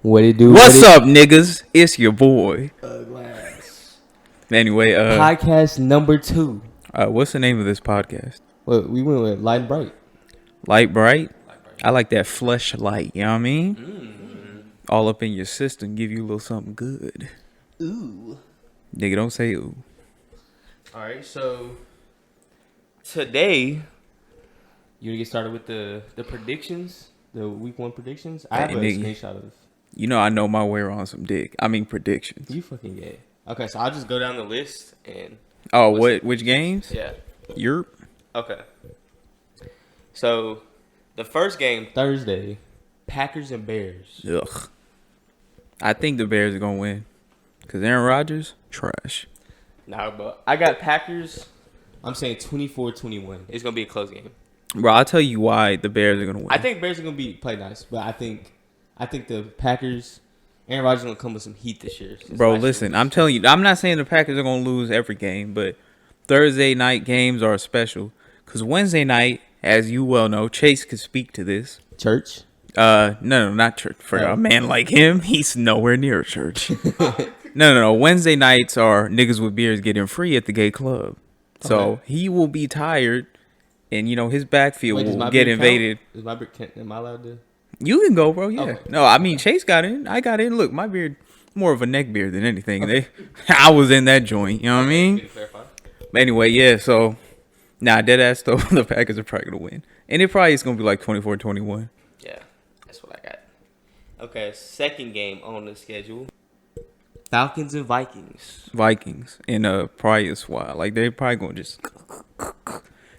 What it do? What's up, niggas? It's your boy. Glass. Anyway, Podcast number 2. What's the name of this podcast? Well, we went with Lite Brite. Lite Brite? I like that fleshlight, you know what I mean? All up in your system, give you a little something good. Ooh. Nigga, don't say ooh. Alright, so today, you gonna get started with the predictions? The week 1 predictions? I have a screenshot of this. You know I know my way around some dick. I mean predictions. You fucking gay. Okay, so I'll just go down the list and... Oh, which games? Yeah. Yerp. Okay. So, the first game, Thursday, Packers and Bears. Ugh. I think the Bears are going to win. Because Aaron Rodgers, trash. Nah, but I got Packers. I'm saying 24-21. It's going to be a close game. Bro, I'll tell you why the Bears are going to win. I think Bears are going to play nice, but I think the Packers, Aaron Rodgers is going to come with some heat this year. Bro, listen, I'm telling you, I'm not saying the Packers are going to lose every game, but Thursday night games are special. Because Wednesday night, as you well know, Chase could speak to this. Church? No, not church. For a man like him, he's nowhere near a church. No. Wednesday nights are niggas with beers getting free at the gay club. So he will be tired, and, his backfield will get invaded. Is my beard, am I allowed to? You can go, bro. Yeah. Okay. No, I mean, Chase got in. I got in. Look, my beard, more of a neck beard than anything. Okay. I was in that joint. You know what I mean? But anyway, yeah. So, dead ass though, the Packers are probably going to win. And it probably is going to be like 24-21. Yeah, that's what I got. Okay, second game on the schedule. Falcons and Vikings. Vikings in a probably a SWAT. Like, they're probably going to just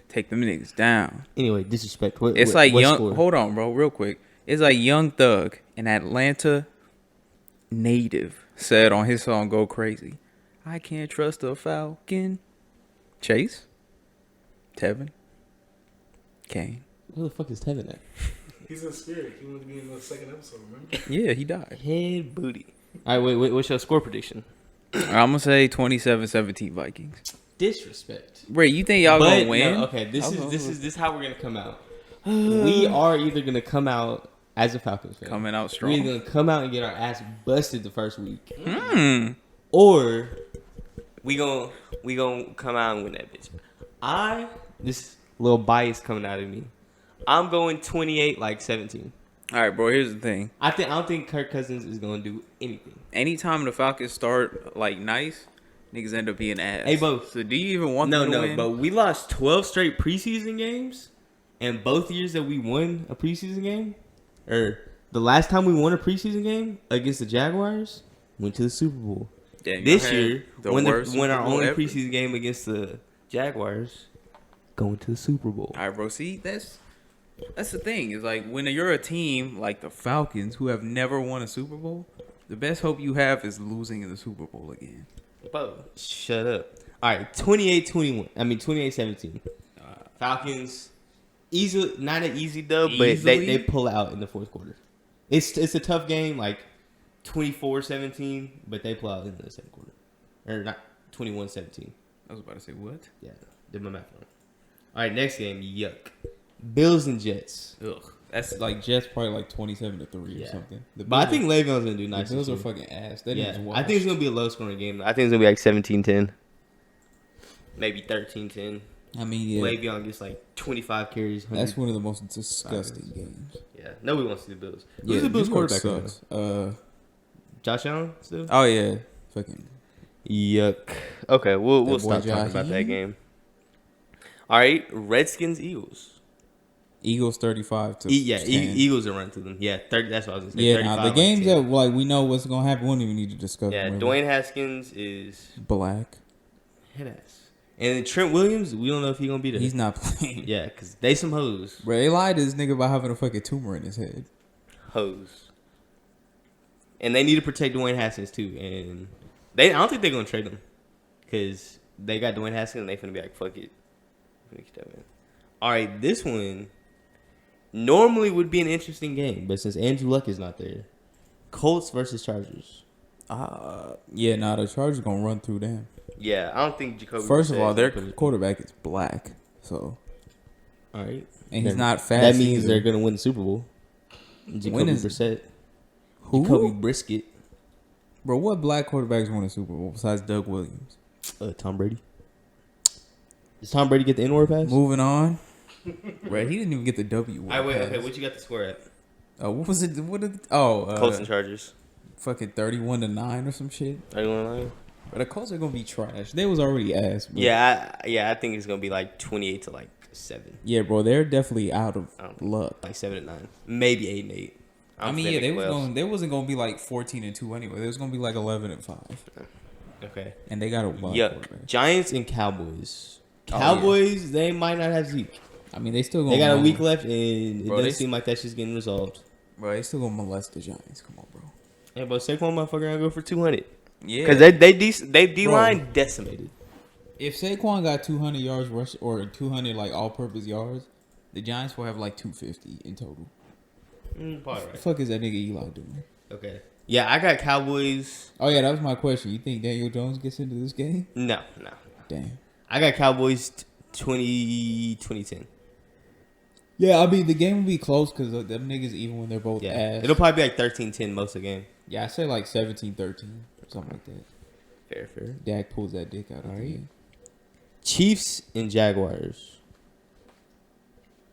take them niggas down. Anyway, disrespect. It's like young. Score? Hold on, bro, real quick. It's like Young Thug, an Atlanta native, said on his song "Go Crazy." I can't trust a Falcon. Chase, Tevin, Kane. Who the fuck is Tevin at? He's in spirit. He wanted to be in the second episode, remember? Yeah, he died. Head booty. All right, wait. What's your score prediction? I'm gonna say 27-17 Vikings. Disrespect. Wait, you think y'all gonna win? No, okay, this is how we're gonna come out. We are either gonna come out as a Falcons fan. Coming out strong. We're either gonna come out and get our ass busted the first week, or we gonna come out and win that bitch. This little bias coming out of me. I'm going 28-17. All right, bro. Here's the thing. I don't think Kirk Cousins is gonna do anything. Anytime the Falcons start like nice, niggas end up being ass. Hey, both. So do you even want them to win? No, but we lost 12 straight preseason games, and both years that we won a preseason game, or the last time we won a preseason game against the Jaguars, went to the Super Bowl. Dang, this year, when our only ever. preseason game against the Jaguars, going to the Super Bowl. All right, bro. See, that's the thing. Is like when you're a team like the Falcons who have never won a Super Bowl, the best hope you have is losing in the Super Bowl again. Bro, shut up. All right, 28-17. Falcons, not an easy dub, but they pull out in the fourth quarter. It's a tough game, like 24-17, but they pull out in the second quarter. Or not 21-17. I was about to say what? Yeah, did my math wrong. All right, next game, yuck. Bills and Jets. Ugh. That's like Jets probably like 27-3 or something. But I think Le'Veon's gonna do nice. The Bills are fucking ass. I think it's gonna be a low scoring game. I think it's gonna be like 17-10, maybe 13-10. I mean, yeah. Le'Veon gets like 25 carries. That's one of the most disgusting games. Yeah, nobody wants to do the Bills. Yeah, who's the Bills quarterback? Sucks. Josh Allen still? Oh yeah, fucking yuck. Okay, we'll stop talking about that game. All right, Redskins Eagles. Eagles 35 to Eagles are run to them. Yeah, 30. That's what I was gonna say. Yeah, the games that like we know what's gonna happen. We don't even need to discuss. Yeah, Dwayne Haskins is black. Head ass. And then Trent Williams, we don't know if he's gonna be there. He's not playing. Yeah, because they some hoes. Bro, they lied to this nigga about having a fucking tumor in his head. Hoes. And they need to protect Dwayne Haskins too. And I don't think they're gonna trade him because they got Dwayne Haskins and they finna be like, fuck it. All right, this one normally would be an interesting game, but since Andrew Luck is not there, Colts versus Chargers. The Chargers gonna run through them. Yeah, I don't think Jacoby. First of all, their quarterback is black, so. All right, and he's not fast. That means they're gonna win the Super Bowl. Jacoby Brissett. Who? Jacoby Brisket. Bro, what black quarterbacks won a Super Bowl besides Doug Williams? Tom Brady. Does Tom Brady get the N-word pass? Moving on. Right, he didn't even get the W. All right, wait, okay, what you got the score at? What was it? Colts and Chargers. Fucking 31-9 or some shit. 31-9. But the Colts are gonna be trash. They was already ass. Bro. I think it's gonna be like 28 to like 7. Yeah, bro, they're definitely out of luck. Like 7-9, maybe 8-8. I mean, yeah, they wasn't gonna be like 14-2 anyway. They was gonna be like 11-5. Okay. And they got a wild quarterback. Giants and Cowboys. Cowboys, they might not have Zeke. I mean, they still gonna. They got a week left, and it doesn't seem like that's just getting resolved. Bro, they still gonna molest the Giants. Come on, bro. Yeah, but Saquon motherfucker gonna go for 200. Yeah, because they D-line decimated. If Saquon got 200 yards rush or 200 like all-purpose yards, the Giants will have like 250 in total. Probably right. What the fuck is that nigga Eli doing? Okay. Yeah, I got Cowboys. Oh yeah, that was my question. You think Daniel Jones gets into this game? No. Damn. I got Cowboys 20-10. Yeah, I mean the game will be close because them niggas even when they're both ass. It'll probably be like 13-10 most of the game. Yeah, I say like 17-13, something like that. Fair. Dak pulls that dick out of the game. Chiefs and Jaguars.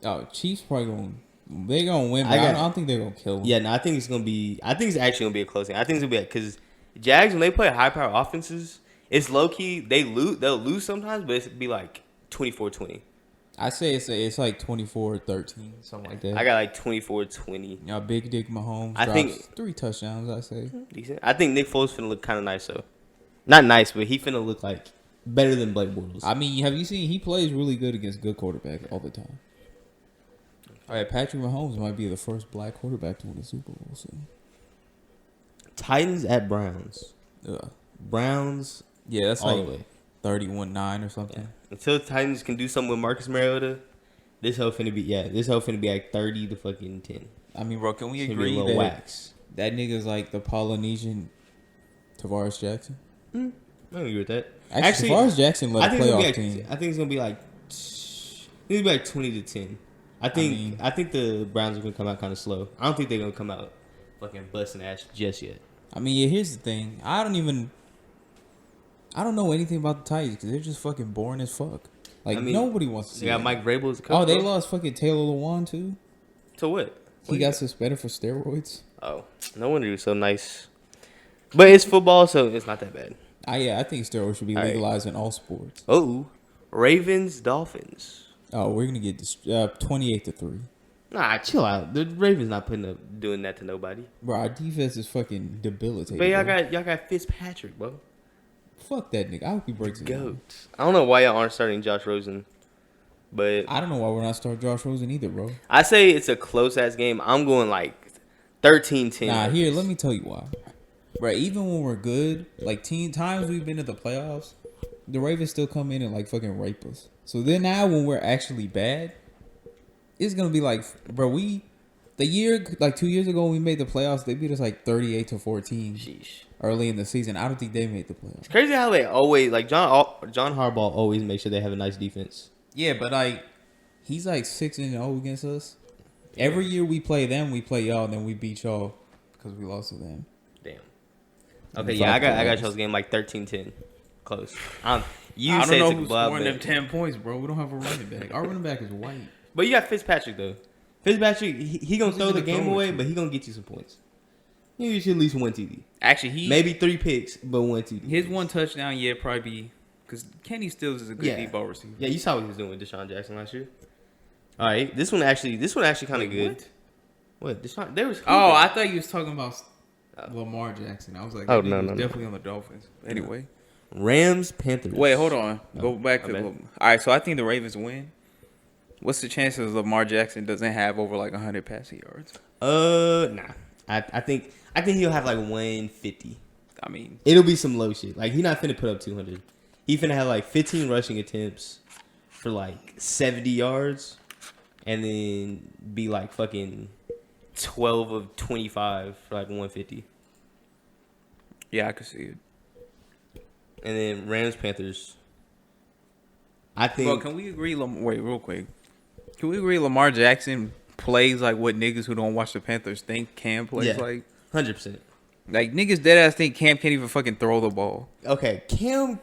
Oh, Chiefs probably they're gonna win. But I don't think they're gonna kill them. Yeah, no, I think it's actually gonna be a close game. I think it's gonna be because Jags when they play high power offenses, it's low key they'll lose sometimes, but it'll be like 24-20. I say it's like 24-13, something like that. I got like 24-20. Y'all big dick Mahomes. I think 3 touchdowns. I say decent. I think Nick Foles finna look kind of nice though. Not nice, but he finna look like better than Blake Bortles. I mean, have you seen he plays really good against good quarterbacks all the time. All right, Patrick Mahomes might be the first black quarterback to win a Super Bowl soon. Titans at Browns. Browns. Yeah, that's all like the way. 31-9 or something. Yeah. Until Titans can do something with Marcus Mariota, this hoe finna be like 30 to fucking 10. I mean, bro, can we agree that nigga's like the Polynesian Tavares Jackson? I don't agree with that. Actually, Tavares Jackson led a playoff team. I think it's gonna be like 20 to 10. I think the Browns are gonna come out kind of slow. I don't think they're gonna come out fucking busting ass just yet. I mean, yeah, here's the thing. I don't know anything about the Titans because they're just fucking boring as fuck. Like, nobody wants to see. They got Mike Vrabel as a coach. Oh, they lost fucking Taylor Lewan too. To what? He got suspended for steroids. Oh, no wonder he was so nice. But it's football, so it's not that bad. I think steroids should be legalized in all sports. Oh, Ravens, Dolphins. Oh, we're gonna get 28-3. Nah, chill out. The Ravens not doing that to nobody. Bro, our defense is fucking debilitating. But y'all got Fitzpatrick, bro. Fuck that nigga. I hope he breaks it. Goat. I don't know why y'all aren't starting Josh Rosen, but I don't know why we're not starting Josh Rosen either, bro. I say it's a close ass game. I'm going like 13-10. Nah, here, let me tell you why. Right, even when we're good, like times we've been to the playoffs, the Ravens still come in and like fucking rape us. So then now when we're actually bad, it's gonna be like, bro, 2 years ago when we made the playoffs, they beat us like 38-14. Sheesh. Early in the season. I don't think they made the playoffs. It's crazy how they always like John Harbaugh always makes sure they have a nice defense. Yeah, but like he's like 6-0 against us. Every year we play them, we play y'all, and then we beat y'all because we lost to them. Damn. Okay, yeah, I got y'all's game like 13-10. Close. I don't know who's scoring them 10 points, bro. We don't have a running back. Our running back is white. But you got Fitzpatrick though. Fitzpatrick, he gonna throw the game away, but he gonna get you some points. You should at least 1 TD. Actually, maybe 3 picks, but 1 TD. His 1 touchdown, probably be because Kenny Stills is a good deep ball receiver. Yeah, you saw what he was doing with Deshaun Jackson last year. All right, this one actually kind of good. What? Deshaun? There was. I thought you was talking about Lamar Jackson. I was like, no, definitely on the Dolphins. Anyway, Rams, Panthers. Wait, hold on. Go back to. All right, so I think the Ravens win. What's the chances Lamar Jackson doesn't have over like 100 passing yards? Nah. I think he'll have like 150. I mean, it'll be some low shit. Like, he not finna put up 200. He finna have like 15 rushing attempts for like 70 yards, and then be like fucking 12 of 25 for like 150. Yeah, I could see it. And then Rams, Panthers. I think. Bro, can we agree? Wait, real quick. Can we agree Lamar Jackson plays like what niggas who don't watch the Panthers think Cam plays like? 100%. Like, niggas deadass think Cam can't even fucking throw the ball. Okay, Cam,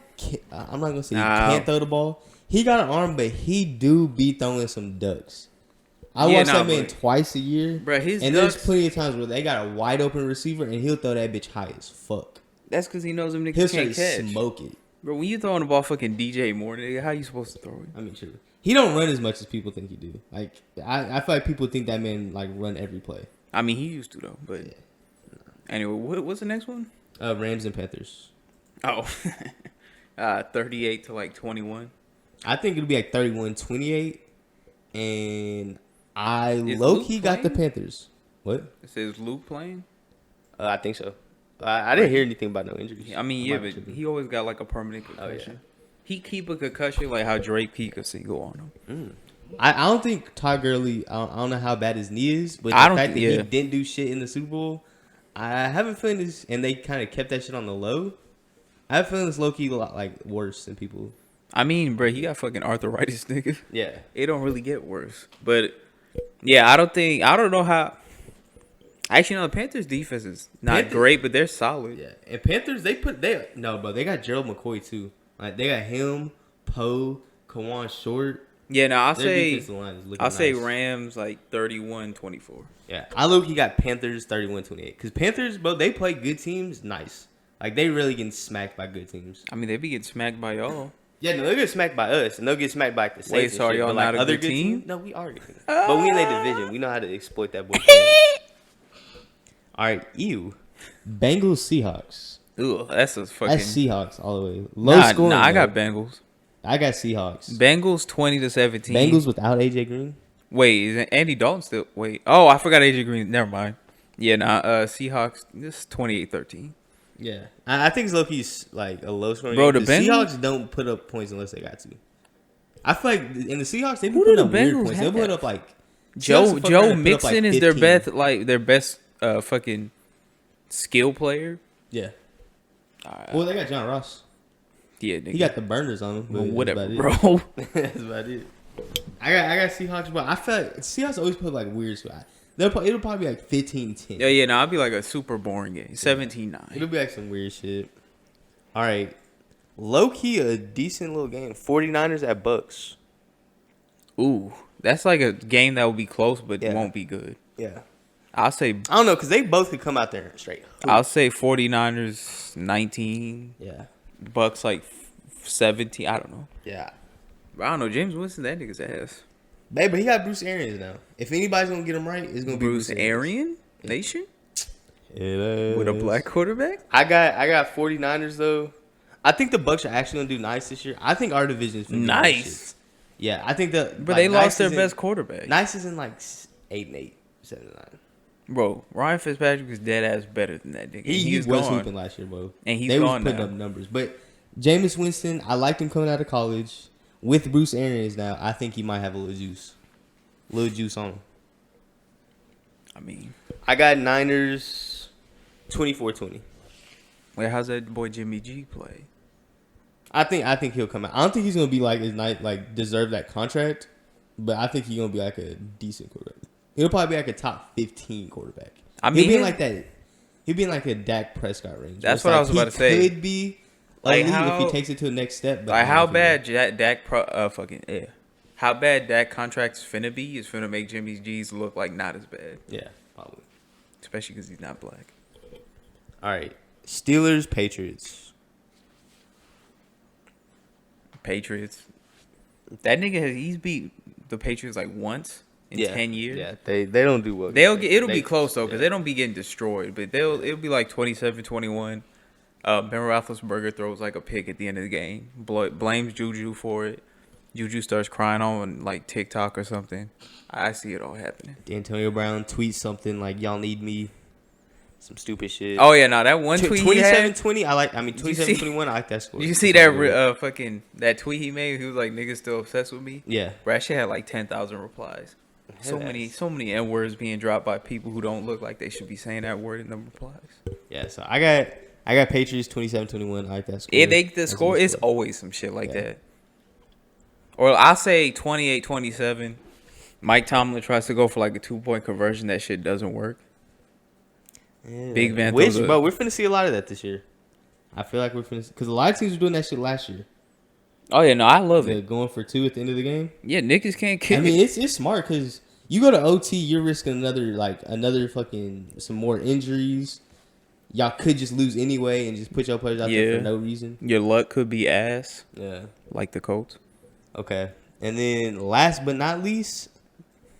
I'm not gonna say he can't throw the ball. He got an arm, but he do be throwing some ducks. I watch that man twice a year, bro. There's plenty of times where they got a wide open receiver and he'll throw that bitch high as fuck. That's because he knows them niggas can't catch. Smoke it, bro. When you throwing the ball, fucking DJ Moore, nigga, how you supposed to throw it? I mean, true. He don't run as much as people think he do. Like I feel like people think that man like run every play. I mean, he used to though, but anyway, what's the next one? Rams and Panthers. Oh, 38 to like 21. I think it'll be like 31-28, and I low-key got the Panthers. What? It says Luke playing? I think so. I didn't hear anything about no injuries. I mean, yeah, but he always got like a permanent concussion. Oh, yeah. He keep a concussion like how Drake keep a single on him. I don't think Todd Gurley, I don't know how bad his knee is, but the fact that he didn't do shit in the Super Bowl, I have a feeling this, and they kind of kept that shit on the low. I have a feeling it's low-key a lot like worse than people. I mean, bro, he got fucking arthritis, nigga. Yeah. It don't really get worse. But, yeah, I don't know how. Actually, no, the Panthers' defense is not great, but they're solid. Yeah. And Panthers, they got Gerald McCoy, too. Like, they got him, Poe, Kawan Short. Yeah, no, I'll say nice. Rams, like, 31-24. Yeah. I look, got Panthers 31-28. Because Panthers, bro, they play good teams nice. Like, they really getting smacked by good teams. I mean, they be getting smacked by y'all. Yeah, no, they'll get smacked by us, and they'll get smacked by the Saints. Wait, so are y'all not a good team? No, we are a good team. But we in their division. We know how to exploit that boy. All right, Bengals, Seahawks. Ooh, that's Seahawks all the way. Low scoring. Nah, I got Bengals. I got Seahawks. Bengals 20-17. Bengals without AJ Green. Wait, is Andy Dalton still? Wait. Oh, I forgot AJ Green. Never mind. Yeah, Seahawks. This is 28-13. Yeah, I think it's low-key like a low scoring. Bro, game. the Seahawks don't put up points unless they got to. I feel like in the Seahawks they put up weird points. They put up like Joe Mixon is their best fucking skill player. Yeah. Well, they got John Ross. Yeah, nigga. He got the burners on him. Well, whatever, bro. That's about it. I got Seahawks, but I feel like Seahawks always put like weird spots. It'll probably be like 15-10. Yeah, no, I'll be like a super boring game. 17-9. It'll be like some weird shit. All right. Low-key, a decent little game. 49ers at Bucks. Ooh. That's like a game that will be close, but won't be good. Yeah. I'll say... I don't know, because they both could come out there straight. I'll say 49ers 19. Yeah. Bucks like 17. I don't know. Yeah. I don't know. James Winston, that nigga's ass. But he got Bruce Arians now. If anybody's going to get him right, it's going to be Bruce Arians? Nation? It is. With a black quarterback? I got 49ers, though. I think the Bucks are actually going to do nice this year. I think our division is nice. Yeah, I think But they lost their best quarterback. Nice is in like 8-8, 7-9. Bro, Ryan Fitzpatrick is dead ass better than that nigga. He was hooping last year, bro. And they was putting up numbers. But Jameis Winston, I liked him coming out of college. With Bruce Arians now, I think he might have a little juice on him. I mean, I got Niners 24-20. Wait, how's that boy Jimmy G play? I think he'll come out. I don't think he's gonna be deserve that contract, but I think he's gonna be like a decent quarterback. He'll probably be like a top 15 quarterback. I mean, he'll be like that. He'll be in like a Dak Prescott range. That's what I was about to say. He could be like if he takes it to the next step. But like how bad how bad Dak contract's finna be is finna make Jimmy G's look like not as bad. Yeah, probably. Especially because he's not black. All right, Steelers, Patriots. That nigga he's beat the Patriots like once in 10 years. Yeah, they don't do well. It'll be close though because they don't be getting destroyed, but it'll be like 27-21. Ben Roethlisberger throws like a pick at the end of the game. Blames Juju for it. Juju starts crying on like TikTok or something. I see it all happening. Antonio Brown tweets something like "Y'all need me," some stupid shit. Oh yeah, no, that one tweet 27-20. 27-21. I like that score. Did you see that that tweet he made? He was like, "Niggas still obsessed with me." Yeah, bro, that shit had like 10,000 replies. So many N words being dropped by people who don't look like they should be saying that word in the replies. Yeah, so I got Patriots 27-21. I like that score. Yeah, the score is always some shit like that. Or I'll say 28-27. Mike Tomlin tries to go for like a 2-point conversion. That shit doesn't work. Yeah. Big Van Which, throws up. bro, we're finna see a lot of that this year. I feel like we're finna, because a lot of teams were doing that shit last year. Oh yeah, no, I love it. Going for 2 at the end of the game. Yeah, niggas can't kick. I mean, it's smart because you go to OT, you're risking another fucking some more injuries. Y'all could just lose anyway and just put your players out there for no reason. Your luck could be ass. Yeah. Like the Colts. Okay. And then last but not least,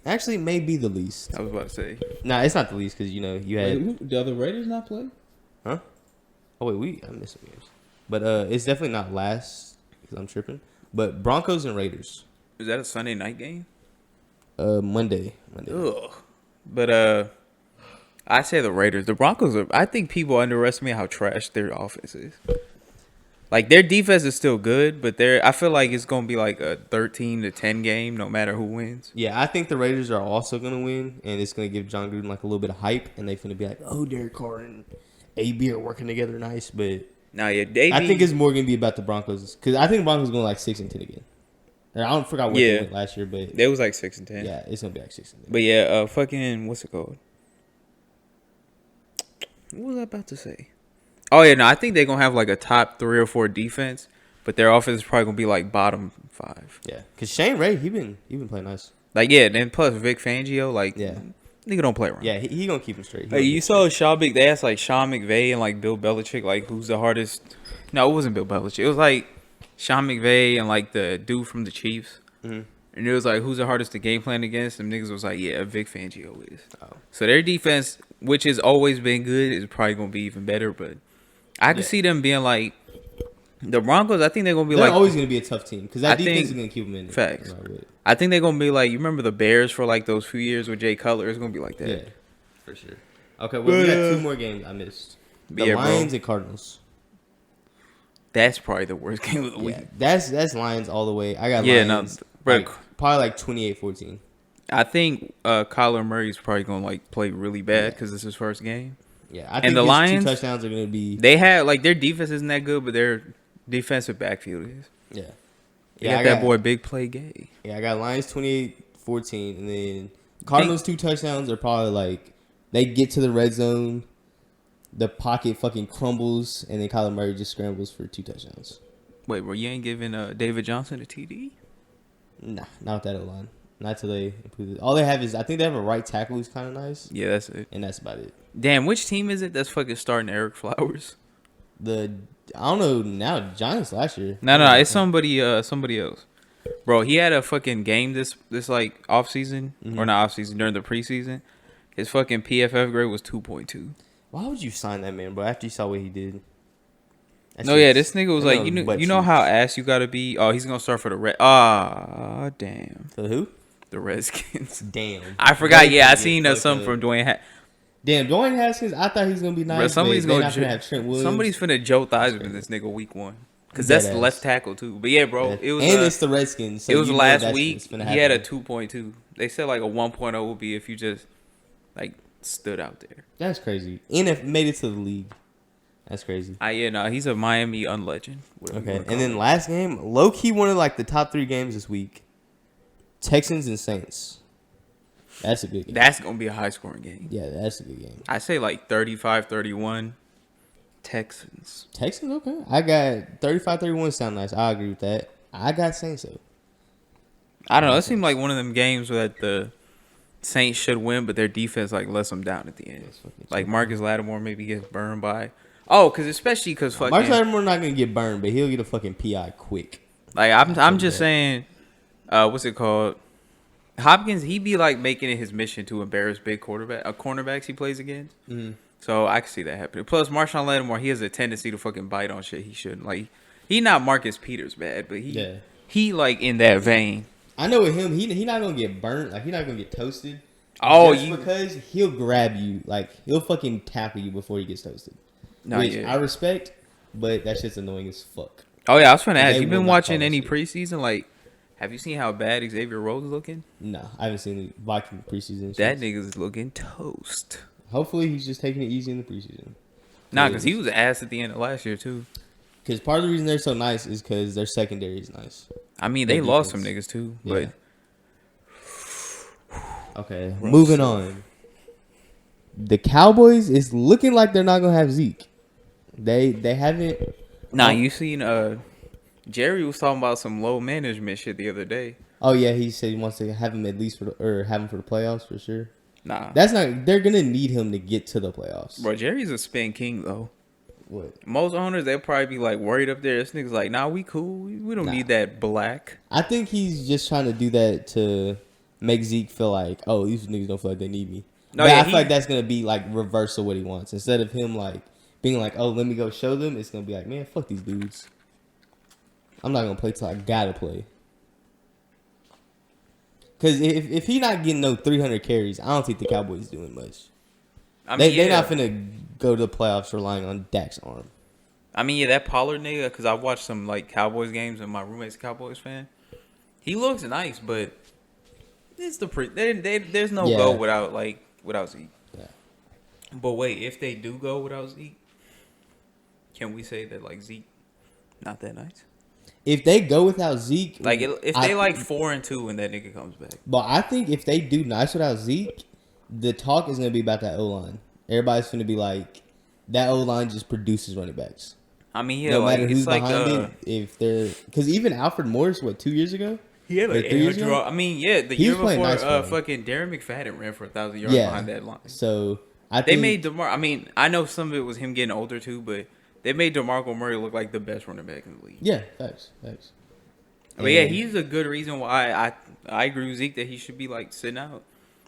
actually maybe the least. I was about to say. Nah, it's not the least because, you had... Wait, the other Raiders not play? Huh? Oh, wait, I missed some games. But it's definitely not last because I'm tripping. But Broncos and Raiders. Is that a Sunday night game? Monday. Ugh. But I say the Raiders. The Broncos are. I think people underestimate how trash their offense is. Like their defense is still good, but I feel like it's gonna be like a 13-10 game, no matter who wins. Yeah, I think the Raiders are also gonna win, and it's gonna give John Gruden like a little bit of hype, and they're gonna be like, "Oh, Derek Carr and AB are working together nice." But Nah, yeah, I think it's more gonna be about the Broncos because I think the Broncos are going like 6-10 again. I don't forgot what they went last year, but they was like 6-10. yeah, it's gonna be like 6-10. But yeah, fucking what's it called? What was I about to say? Oh yeah, no, I think they're gonna have like a top 3 or 4 defense, but their offense is probably gonna be like bottom 5. Yeah, because Shane Ray, he been playing nice. Like yeah, then plus Vic Fangio, like nigga don't play around. Yeah, he gonna keep him straight. Hey, you saw they asked like Sean McVay and like Bill Belichick, like who's the hardest? No, it wasn't Bill Belichick. It was like Sean McVay and like the dude from the Chiefs. Mm-hmm. And it was like, who's the hardest to game plan against? Them niggas was like, yeah, Vic Fangio is. Oh. So their defense, which has always been good, is probably going to be even better. But I can see them being like, the Broncos, I think they're going to be they're like. always going to be a tough team because that defense is going to keep them in there. Facts. I think they're going to be like, you remember the Bears for like those few years with Jay Cutler? It's going to be like that. Yeah, for sure. Okay, well, we got 2 more games I missed. The Lions and Cardinals. That's probably the worst game of the week. That's Lions all the way. I got Lions. Probably like 28-14. I think Kyler Murray's probably gonna like play really bad because it's his first game. Yeah, I think the Lions 2 touchdowns are gonna be. They had like their defense isn't that good, but their defensive backfield is. Yeah. You got that boy Big Play Gay. Yeah, I got Lions 28-14, and then Cardinals 2 touchdowns are probably like they get to the red zone. The pocket fucking crumbles, and then Kyler Murray just scrambles for 2 touchdowns. Wait, bro, you ain't giving David Johnson a TD? Nah, not with that O-line. Not till they improve it. All they have is, I think they have a right tackle who's kind of nice. Yeah, that's it. And that's about it. Damn, which team is it that's fucking starting Eric Flowers? I don't know now, Giants last year. No, it's somebody else. Bro, he had a fucking game this like offseason, or not offseason, during the preseason. His fucking PFF grade was 2.2. Why would you sign that man, bro? After you saw what he did. This nigga was like, you know how ass you gotta be. Oh, he's gonna start for the Red. Ah, damn. For who? The Redskins. Damn. I forgot. Yeah, I seen something from Dwayne. Damn, Dwayne Haskins. I thought he was gonna be nice. Bro, somebody's gonna have Trent Williams. Somebody's finna Joe Theismann this nigga week 1. Cause that's the left tackle too. But yeah, bro, it was. And it's the Redskins. So it was last week. He had a 2.2. They said like a 1.0 would be if you just like stood out there. That's crazy. And if made it to the league. That's crazy. He's a Miami unlegend. Okay, and then last game, low key one of like the top 3 games this week. Texans and Saints. That's a good game. That's gonna be a high scoring game. Yeah, that's a good game. I say like 35-31. Texans. Okay. I got 35-31 sound nice. I agree with that. I got Saints though. I don't know. It seemed like one of them games where the Saints should win, but their defense like lets them down at the end. Like Marcus Lattimore maybe gets burned by. Oh, especially because fucking Marcus Lattimore not gonna get burned, but he'll get a fucking PI quick. Like I'm just saying, what's it called? Hopkins, he be like making it his mission to embarrass big cornerbacks he plays against. Mm-hmm. So I can see that happening. Plus, Marshawn Lattimore, he has a tendency to fucking bite on shit he shouldn't. Like he not Marcus Peters bad, but he like in that vein. I know with him, he not gonna get burnt. Like, he's not gonna get toasted. Because he'll grab you. Like, he'll fucking tackle you before he gets toasted. Which I respect, but that shit's annoying as fuck. Oh, yeah, I was trying to ask. You been watching any preseason? Like, have you seen how bad Xavier Rhodes is looking? No, I haven't seen the Viking preseason. That nigga's looking toast. Hopefully, he's just taking it easy in the preseason. Nah, because he was ass at the end of last year, too. Because part of the reason they're so nice is because their secondary is nice. I mean, they lost some niggas too, but okay. Moving on. the Cowboys is looking like they're not gonna have Zeke. They haven't. Nah, you seen Jerry was talking about some low management shit the other day. Oh yeah, he said he wants to have him at least have him for the playoffs for sure. Nah, That's not. They're gonna need him to get to the playoffs. bro. Jerry's a spin king though. What? Most owners they'll probably be like worried up there. This nigga's like, nah, we cool. We don't need that black. I think he's just trying to do that to make Zeke feel like, oh, these niggas don't feel like they need me. No, but yeah, I feel like that's gonna be like reverse of what he wants. Instead of him like being like, oh, let me go show them, it's gonna be like, man, fuck these dudes. I'm not gonna play till I gotta play. Cause if he not getting no 300 carries, I don't think the Cowboys doing much. I mean, They're not finna go to the playoffs relying on Dak's arm. I mean, yeah, that Pollard nigga, because I watched some like Cowboys games and my roommate's a Cowboys fan. He looks nice, but it's there's no go without Zeke. Yeah. But wait, if they do go without Zeke, can we say that like Zeke not that nice? If they go without Zeke, Like if they 4-2 when that nigga comes back. But I think if they do nice without Zeke, the talk is gonna be about that O line. Everybody's gonna be like, that O line just produces running backs. I mean, yeah, No matter like, who's it's like behind it, if they're because even Alfred Morris, 2 years ago? he had like 800. I mean, yeah, the He year was playing before, nice for him. fucking Darren McFadden ran for 1,000 yards behind that line. So I They think made DeMar. I mean, I know some of it was him getting older too, but they made DeMarco Murray look like the best running back in the league. yeah, thanks. But yeah, he's a good reason why I agree with Zeke that he should be like sitting out.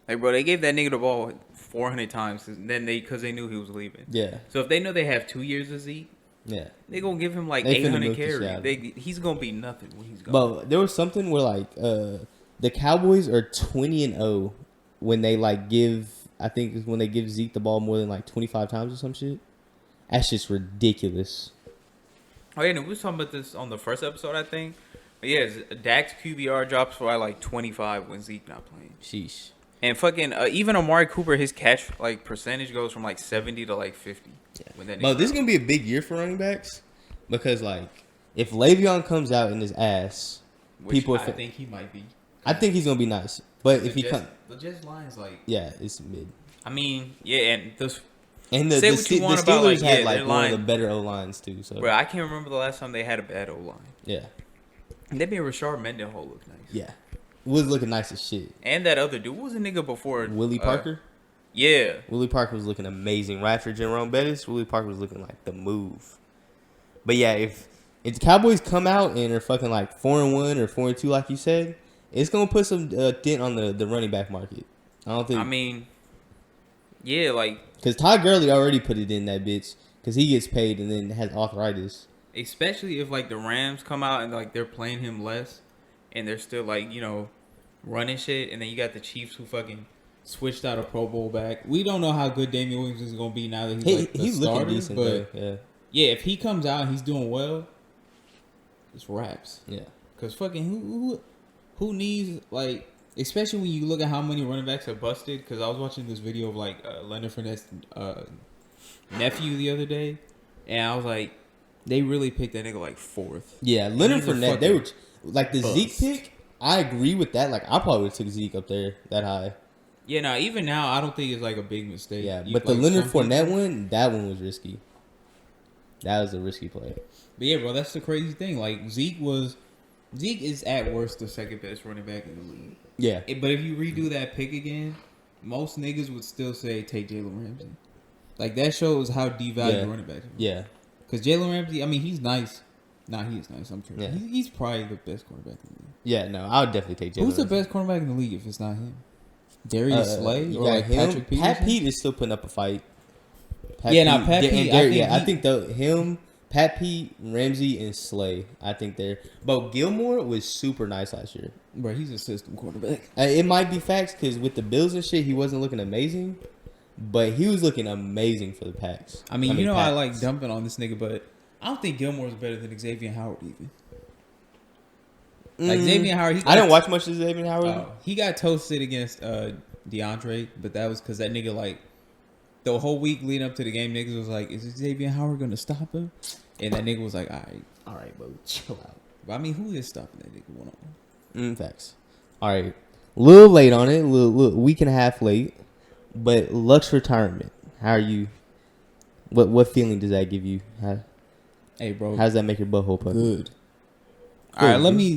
Like, bro, they gave that nigga the ball 400 times, and then because they knew he was leaving. Yeah, So if they know they have 2 years of Zeke, yeah. they gonna give him like They finna 800 milk the shit out carries. of him. He's gonna be nothing when he's gone. But there was something where like the Cowboys are 20-0 when they like give. I think it's when they give Zeke the ball more than like 25 times or some shit. That's just ridiculous. Oh yeah, and we was talking about this on the first episode, I think. But yeah, Dak's QBR drops by like 25 when Zeke not playing. Sheesh. And fucking even Amari Cooper, his catch like percentage goes from like 70 to like 50. Yeah. When that But nigga this is gonna be a big year for running backs because like if Le'Veon comes out in his ass, which people. I think he might be. I think he's gonna be nice, but if he comes, the Jets line's like. yeah, it's mid. I mean, yeah, and this. And Say what you want about, Steelers like, had yeah, like their one of line. the better O lines too. So Bro, I can't remember the last time they had a bad O line. yeah, They made Rashard Mendenhall look nice. yeah, was looking nice as shit. And that other dude, what was the nigga before? Willie Parker. Yeah. Willie Parker was looking amazing. Right after Jerome Bettis, Willie Parker was looking like the move. But yeah, if the Cowboys come out and are fucking like 4-1 or 4-2, like you said, it's gonna put some dent on the running back market. I don't think. I mean, yeah, like. Because Todd Gurley already put it in that bitch. Because he gets paid and then has arthritis. Especially if like the Rams come out and like they're playing him less, and they're still like running shit, and then you got the Chiefs who fucking switched out a Pro Bowl back. We don't know how good Damian Williams is gonna be now that he's like the he's starter, looking decent, but though. yeah, if he comes out and he's doing well, it's raps. Yeah. Cause fucking who needs like, especially when you look at how many running backs are busted. Cause I was watching this video of like Leonard Fournette's nephew the other day, and I was like, they really picked that nigga like 4th. Yeah, Leonard He's a Fournette, they were like the bust. Zeke pick. I agree with that. Like I probably would have took Zeke up there that high. Yeah, no, even now I don't think it's like a big mistake. Yeah, You but the like Leonard some Fournette people- one, that one was risky. That was a risky play. But yeah, bro, that's the crazy thing. Like Zeke is at worst the second best running back in the league. Yeah. But if you redo that pick again, most niggas would still say take Jalen Ramsey. Like that shows how devalued running backs are. Yeah. Because Jalen Ramsey, I mean, he's nice. Nah, he is nice. I'm sure. Yeah. He's probably the best quarterback in the league. Yeah, no, I would definitely take Jalen. Who's the Ramsey. best quarterback in the league if it's not him? Darius Slay You or got like him. Patrick Peterson? Pat Pete is still putting up a fight. Pat Pete, I think him, Pat Pete, Ramsey, and Slay. I think they're. But Gilmore was super nice last year. Bro, he's a system quarterback. It might be facts because with the Bills and shit, he wasn't looking amazing, but he was looking amazing for the Packs. I mean, I Pats. like dumping on this nigga, but I don't think Gilmore's better than Xavier Howard even. Like Xavier Howard, I didn't watch much of Xavier Howard. He got toasted against DeAndre, but that was because that nigga like the whole week leading up to the game, niggas was like, "Is Xavier Howard gonna stop him?" And that nigga was like, "All right, bro, chill out." But I mean, who is stopping that nigga one on? Facts. All right, little late on it, little week and a half late, But Luck's retirement. How are you? What feeling does that give you? Hey, bro. How does that make your butthole pucker? Good. All right, let me.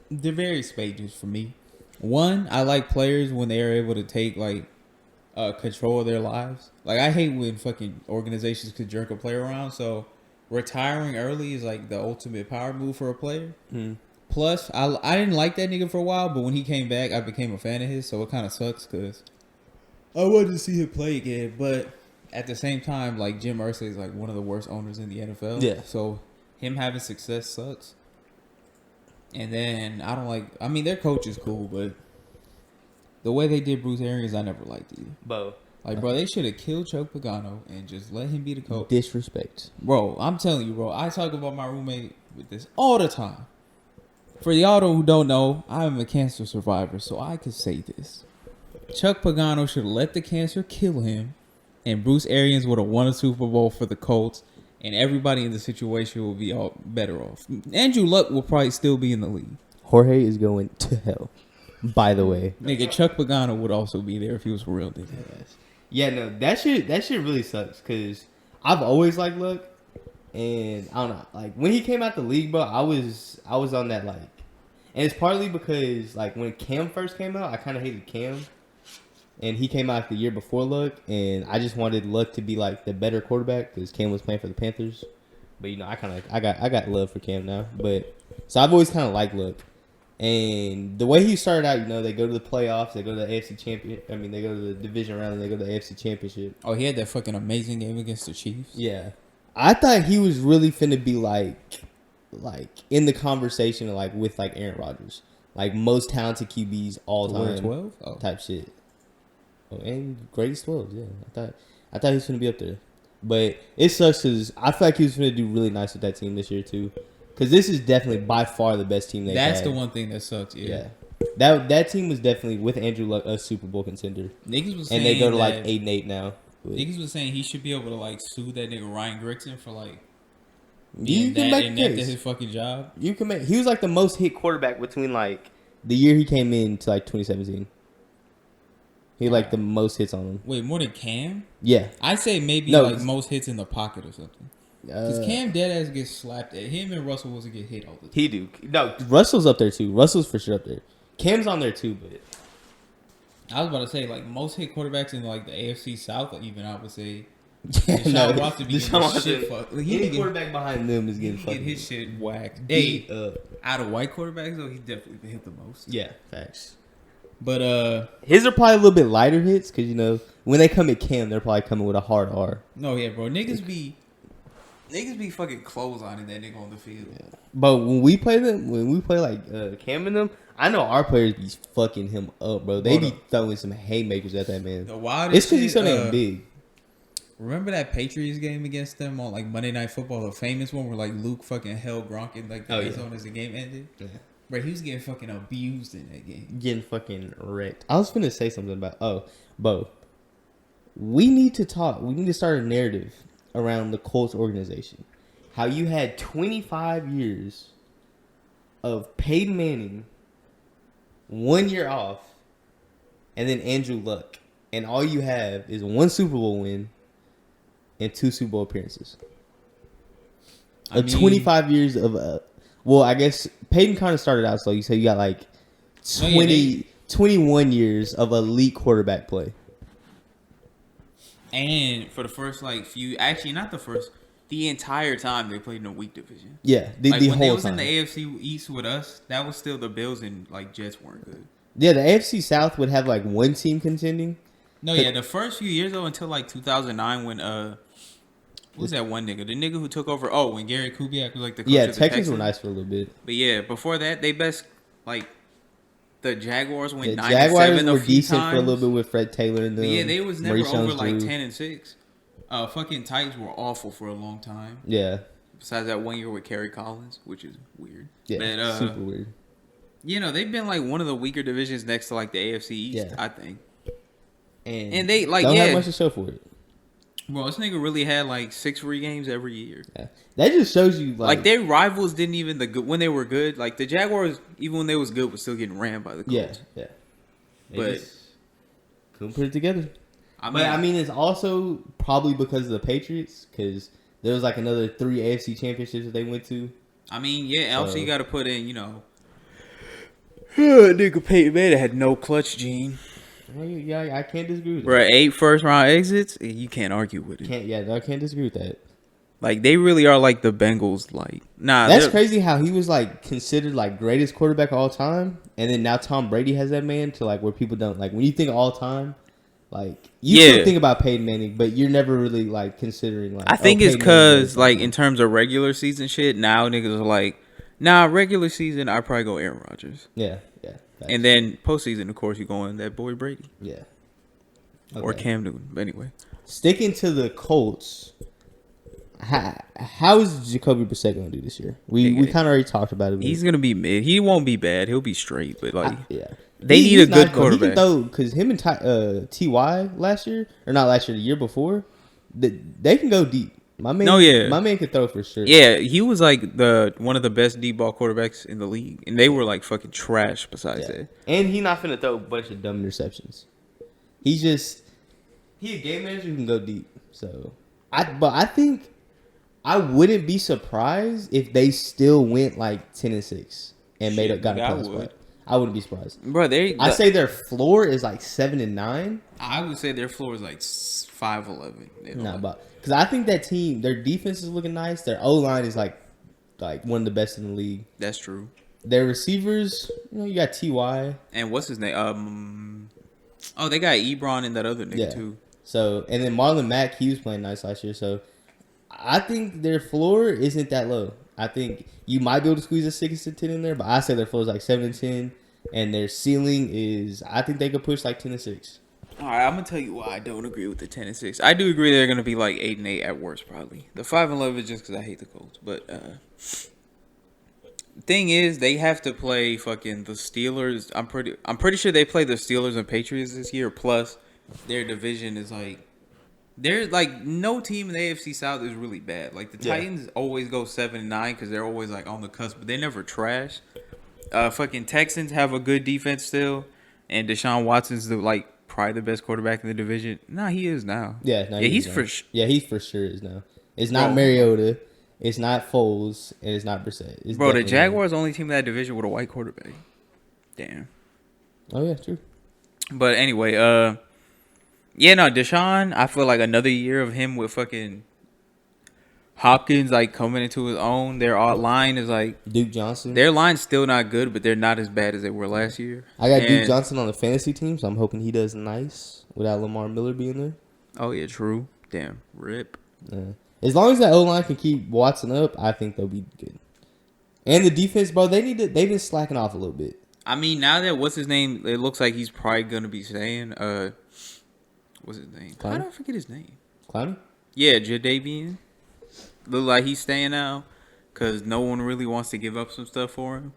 They're various stages for me. One, I like players when they are able to take like control of their lives. Like I hate when fucking organizations could jerk a player around. So retiring early is like the ultimate power move for a player. Mm. Plus, I didn't like that nigga for a while, but when he came back, I became a fan of his. So it kind of sucks because I wanted to see him play again. But at the same time, like Jim Irsay is like one of the worst owners in the NFL. Yeah. So him having success sucks. And then I don't like. I mean, their coach is cool, but the way they did Bruce Arians, I never liked either. Bo. Like, bro, they should have killed Chuck Pagano and just let him be the coach. Disrespect. Bro, I'm telling you, bro. I talk about my roommate with this all the time. For y'all who don't know, I'm a cancer survivor, so I could say this. Chuck Pagano should have let the cancer kill him, and Bruce Arians would have won a Super Bowl for the Colts, and everybody in the situation will be all better off. Andrew Luck will probably still be in the league. Jorge is going to hell. By the way, Nigga, Chuck Pagano would also be there if he was for real, nigga. yeah, no, that shit really sucks because I've always liked Luck, and I don't know, like when he came out the league, bro, I was on that like, and it's partly because like when Cam first came out, I kind of hated Cam, and he came out the year before Luck, and I just wanted Luck to be like the better quarterback because Cam was playing for the Panthers, but you know I got love for Cam now, but so I've always kind of liked Luck. And the way he started out, you know, they go to the playoffs, they go to the AFC champion. I mean, they go to the division round, and they go to the AFC championship. Oh, he had that fucking amazing game against the Chiefs. Yeah, I thought he was really finna be like in the conversation, like with like Aaron Rodgers, like most talented QBs all time, 12 type shit. Oh, and greatest 12, yeah. I thought he was finna be up there, but it sucks because I feel like he was finna do really nice with that team this year too. Because this is definitely by far the best team they've had. That's the one thing that sucks, yeah. That team was definitely, with Andrew Luck, a Super Bowl contender. Niggas was and saying they go to like 8-8 now. Niggas was saying he should be able to like sue that nigga Ryan Grigson for like you can make a case. His fucking job. You can make. He was like the most hit quarterback between like the year he came in to like 2017. He like the most hits on him. Wait, more than Cam? Yeah, I'd say maybe like most hits in the pocket or something. Because Cam deadass gets slapped at him and Russell wasn't get hit all the time. He do. No, Russell's up there too. Russell's for sure up there. Cam's on there too, but I was about to say like most hit quarterbacks in like the AFC South, even I would say. No, Watson be getting shit fucked. Like, any quarterback behind them is getting fucked. Get his shit whacked. Hey, out of white quarterbacks though, he's definitely been hit the most. Yeah, facts. But his are probably a little bit lighter hits because you know when they come at Cam, they're probably coming with a hard R. No, yeah, bro, niggas be fucking clotheslining that nigga on the field. Yeah. But when we play like Cam and them, I know our players be fucking him up, bro. They be throwing some haymakers at that man. The wildest it's because he's so damn big. Remember that Patriots game against them on like Monday Night Football, the famous one where like Luke fucking held Gronk in like the end zone as the game ended? Yeah. Bro, he was getting fucking abused in that game. Getting fucking wrecked. I was gonna say something about Bo. We need to talk. We need to start a narrative around the Colts organization. How you had 25 years of Peyton Manning, 1 year off, and then Andrew Luck. And all you have is one Super Bowl win and 2 Super Bowl appearances. 25 years of... well, I guess Peyton kind of started out, so you say you got like 21 years of elite quarterback play. And for the first like few... Actually, not the first... The entire time they played in a weak division. Yeah, the when whole time. When they was in the AFC East with us, that was still the Bills and like Jets weren't good. Yeah, the AFC South would have like one team contending. No, yeah, the first few years though, until like 2009 when who's that one nigga? The nigga who took over. Oh, when Gary Kubiak was like the coach of the Texans were nice for a little bit. But yeah, before that, they best like the Jaguars went 9-7 Jaguars were decent times. for a little bit with Fred Taylor and them. But yeah, they was never Maurice over like Jones-Drew. 10-6. Fucking Titans were awful for a long time. Yeah. Besides that 1 year with Kerry Collins, which is weird. Yeah, but, super weird. You know, they've been like one of the weaker divisions next to like the AFC East, Yeah. I think. And they like don't have much to show for it. Bro, this nigga really had like 6 free games every year. Yeah. That just shows you like their rivals didn't even when they were good. Like the Jaguars, even when they was good, was still getting rammed by the Colts. Yeah. But couldn't put it together. But I mean, it's also probably because of the Patriots, because there was like another 3 AFC championships that they went to. I mean, yeah, also you got to put in, nigga Peyton Manning had no clutch gene. Yeah, I can't disagree with that. Bro, 8 first-round exits, you can't argue with it. I can't disagree with that. Like, they really are like the Bengals. Like, that's crazy how he was like considered like greatest quarterback of all time, and then now Tom Brady has that man to like where people don't like when you think of all time. Like you still think about Peyton Manning, but you're never really like considering like. I think it's because like in terms of regular season shit, now niggas are like, regular season I probably go Aaron Rodgers. Yeah. And then postseason, of course, you going that boy Brady. Yeah. Okay. Or Cam Newton. But anyway, sticking to the Colts. How is Jacoby Brissett going to do this year? We kind of already talked about it. He's going to be mid. He won't be bad. He'll be straight. But like, they need a good quarterback. He can throw because him and Ty last year, or not last year, the year before, they can go deep. My man can throw for sure. Yeah, he was like one of the best deep ball quarterbacks in the league, and they were like fucking trash. Besides that, and he not finna throw a bunch of dumb interceptions. He a game manager who can go deep. So I think I wouldn't be surprised if they still went like 10-6 and got a playoff spot. I wouldn't be surprised, bro. I say their floor is like 7-9. I would say their floor is like 5-11. Nah, because I think that team, their defense is looking nice. Their O line is like one of the best in the league. That's true. Their receivers, you got Ty and what's his name? They got Ebron and that other nigga too. So and then Marlon Mack, he was playing nice last year. So I think their floor isn't that low. I think you might be able to squeeze a 6-10 in there, but I say their floor is like 7-10, and their ceiling is I think they could push like 10-6. All right, I'm gonna tell you why I don't agree with the 10-6. I do agree they're gonna be like 8-8 at worst, probably. The 5-11 is just because I hate the Colts. But thing is, they have to play fucking the Steelers. I'm pretty sure they play the Steelers and Patriots this year. Plus, their division is like. There's like no team in the AFC South is really bad. Like the Titans always go 7-9 because they're always like on the cusp, but they never trash. Fucking Texans have a good defense still, and Deshaun Watson's probably the best quarterback in the division. Nah, he is now. He's for sure. Yeah, he for sure is now. It's not Mariota, it's not Foles, and it's not Brissett. It's the Jaguars the only team in that division with a white quarterback. Damn. Oh yeah, true. But anyway, Deshaun, I feel like another year of him with fucking Hopkins like coming into his own. Their line is like Duke Johnson. Their line's still not good, but they're not as bad as they were last year. I got Duke Johnson on the fantasy team, so I'm hoping he does nice without Lamar Miller being there. Oh yeah, true. Damn, rip. Yeah. As long as that O line can keep Watson up, I think they'll be good. And the defense, bro, they've been slacking off a little bit. I mean, now that what's his name? It looks like he's probably gonna be staying. What's his name? Clowney? How do I forget his name? Clowney? Yeah, Jadavian. Look like he's staying now because no one really wants to give up some stuff for him.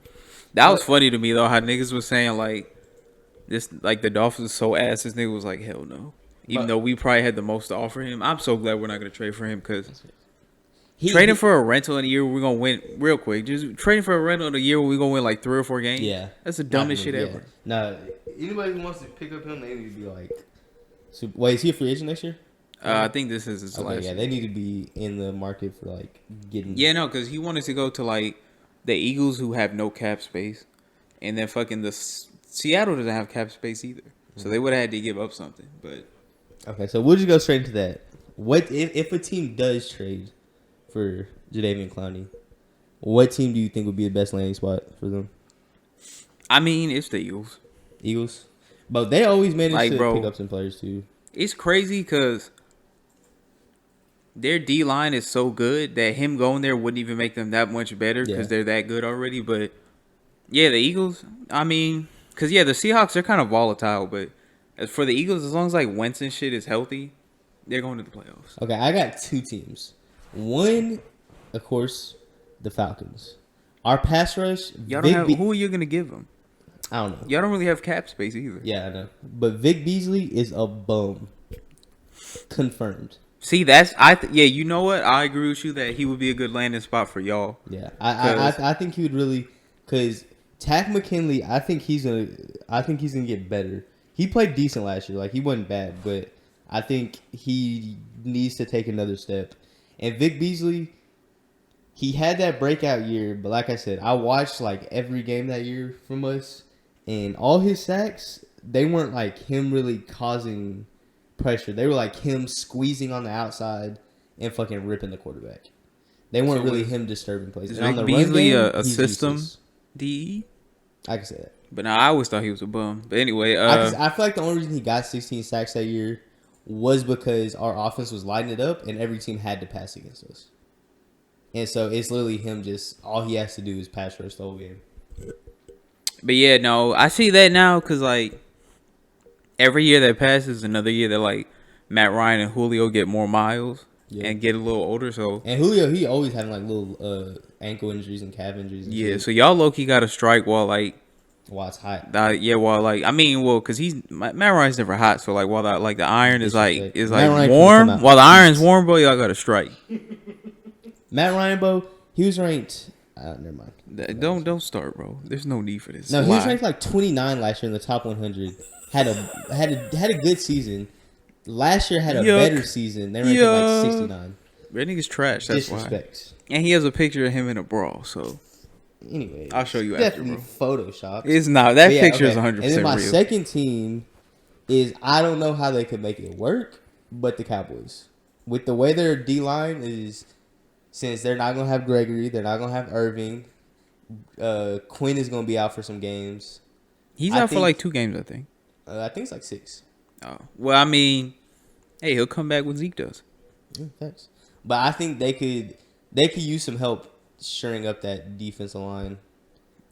That was funny to me though. How niggas was saying like this, like the Dolphins are so ass. This nigga was like, hell no. Even though we probably had the most to offer him, I'm so glad we're not gonna trade for him because trading for a rental in a year we're gonna win real quick. Just trading for a rental in a year where we're gonna win like 3 or 4 games. Yeah, that's the dumbest shit ever. No, anybody who wants to pick up him, they need to be like. So, wait, is he a free agent next year? I think this is his last year. They need to be in the market for like getting. Yeah, no, because he wanted to go to like the Eagles who have no cap space, and then fucking the Seattle doesn't have cap space either, so they would have had to give up something. But okay, so we'll just go straight into that. What if a team does trade for Jadeveon Clowney? What team do you think would be the best landing spot for them? I mean, it's the Eagles. Eagles, but they always manage to pick up some players too. It's crazy because their D line is so good that him going there wouldn't even make them that much better because they're that good already. But yeah, the Eagles. I mean, because the Seahawks they're kind of volatile, but as for the Eagles, as long as like Wentz and shit is healthy, they're going to the playoffs. Okay, I got 2 teams. One, of course, the Falcons. Our pass rush. Y'all don't have, who are you gonna give them? I don't know. Y'all don't really have cap space either. Yeah, I know. But Vic Beasley is a bum. Confirmed. See, you know what? I agree with you that he would be a good landing spot for y'all. Yeah, I think he would really, because Takk McKinley, I think he's gonna get better. He played decent last year, like he wasn't bad, but I think he needs to take another step. And Vic Beasley, he had that breakout year, but like I said, I watched like every game that year from us, and all his sacks, they weren't like him really causing pressure. They were like him squeezing on the outside and fucking ripping the quarterback. They weren't really him disturbing plays. Is And on Vic the run Beasley game, a he's system useless. DE? I can say that. But no, I always thought he was a bum. But anyway, I feel like the only reason he got 16 sacks that year was because our offense was lighting it up and every team had to pass against us. And so it's literally him just, all he has to do is pass rush the whole game. but yeah, no, I see that now because like every year that passes, another year that like Matt Ryan and Julio get more miles and get a little older. So And Julio, he always having like little ankle injuries and calf injuries. And shit. so y'all low key got to strike while like. While it's hot. While like I mean, well, because Matt Ryan's never hot, so like while the iron is like Ryan warm, while the iron's warm, bro, y'all gotta strike. Matt Ryan, bro, he was ranked. Never mind. Don't start, bro. There's no need for this. No, he was ranked like 29 last year in the top 100. Had a good season. Last year had a better season. They ranked like 69. That nigga's trash. That's Disrespect. why. And he has a picture of him in a brawl. So anyway, I'll show you after, definitely bro. Photoshopped. It's not. That picture is 100% real. And then my second team is, I don't know how they could make it work, but the Cowboys. With the way their D-line is, since they're not going to have Gregory, they're not going to have Irving, Quinn is going to be out for some games. He's out for like 2 games, I think. I think it's like 6. Oh. Well, I mean, hey, he'll come back when Zeke does. Yeah, thanks. But I think they could use some help shoring up that defensive line.